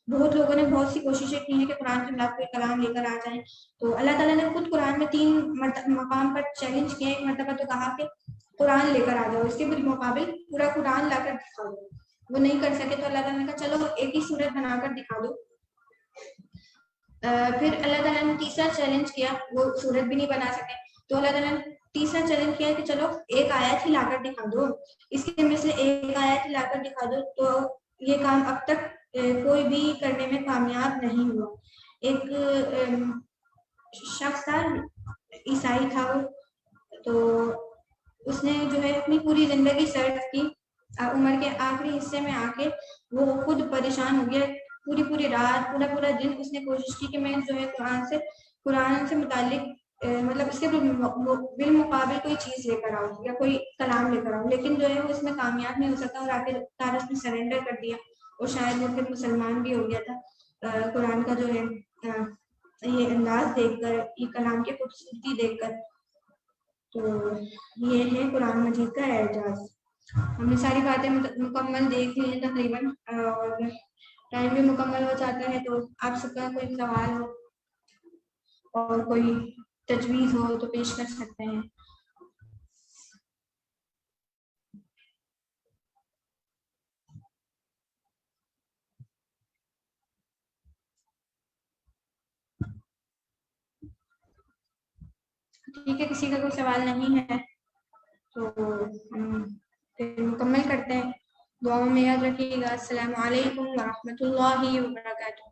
بہت لوگوں نے بہت سی کوششیں کی ہیں کہ قرآن کے خلاف کوئی کلام لے کر آ جائیں. تو اللہ تعالیٰ نے خود قرآن میں 3 مقام پر چیلنج کیا. ایک مرتبہ تو کہا کہ قرآن لے کر آ جاؤ, اس کے بالمقابل پورا قرآن لا کر دکھا دو. وہ نہیں کر سکے تو اللہ تعالیٰ نے کہا چلو ایک ہی سورت بنا کر دکھا دو. پھر اللہ تعالیٰ نے تیسرا چیلنج کیا, وہ سورت بھی نہیں بنا سکے تو اللہ تعالیٰ نے تیسرا چیلنج کیا کہ چلو ایک آیت ہی لا کر دکھا دو. اس کے میں سے ایک آیت ہی لا کر دکھا دو. تو یہ کام اب تک کوئی بھی کرنے میں کامیاب نہیں ہوا. ایک شخص تھا, عیسائی تھا وہ, تو اس نے جو ہے اپنی پوری زندگی صرف کی. عمر کے آخری حصے میں آ کے وہ خود پریشان ہو گیا. پوری رات پورا دن اس نے کوشش کی کہ میں جو ہے قرآن سے متعلق مطلب اس کے بالمقابل کوئی چیز لے کر آؤں یا کوئی کلام لے کر آؤں, لیکن جو ہے وہ اس میں کامیاب نہیں ہو سکتا. اور آخر اس نے سرنڈر کر دیا اور شاید وہ پھر مسلمان بھی ہو گیا تھا. قرآن کا جو ہے یہ انداز دیکھ کر, یہ کلام کی خوبصورتی دیکھ کر. تو یہ ہے قرآن مجید کا اعجاز. ہم نے ساری باتیں مکمل دیکھ لی ہیں تقریباً, اور ٹائم بھی مکمل ہو جاتا ہے. تو آپ سب کا کوئی سوال ہو اور کوئی تجویز ہو تو پیش کر سکتے ہیں. ٹھیک ہے, کسی کا کوئی سوال نہیں ہے تو ہم پھر مکمل کرتے ہیں. دعاؤں میں یاد رکھیے گا. السلام علیکم ورحمۃ اللہ وبرکاتہ.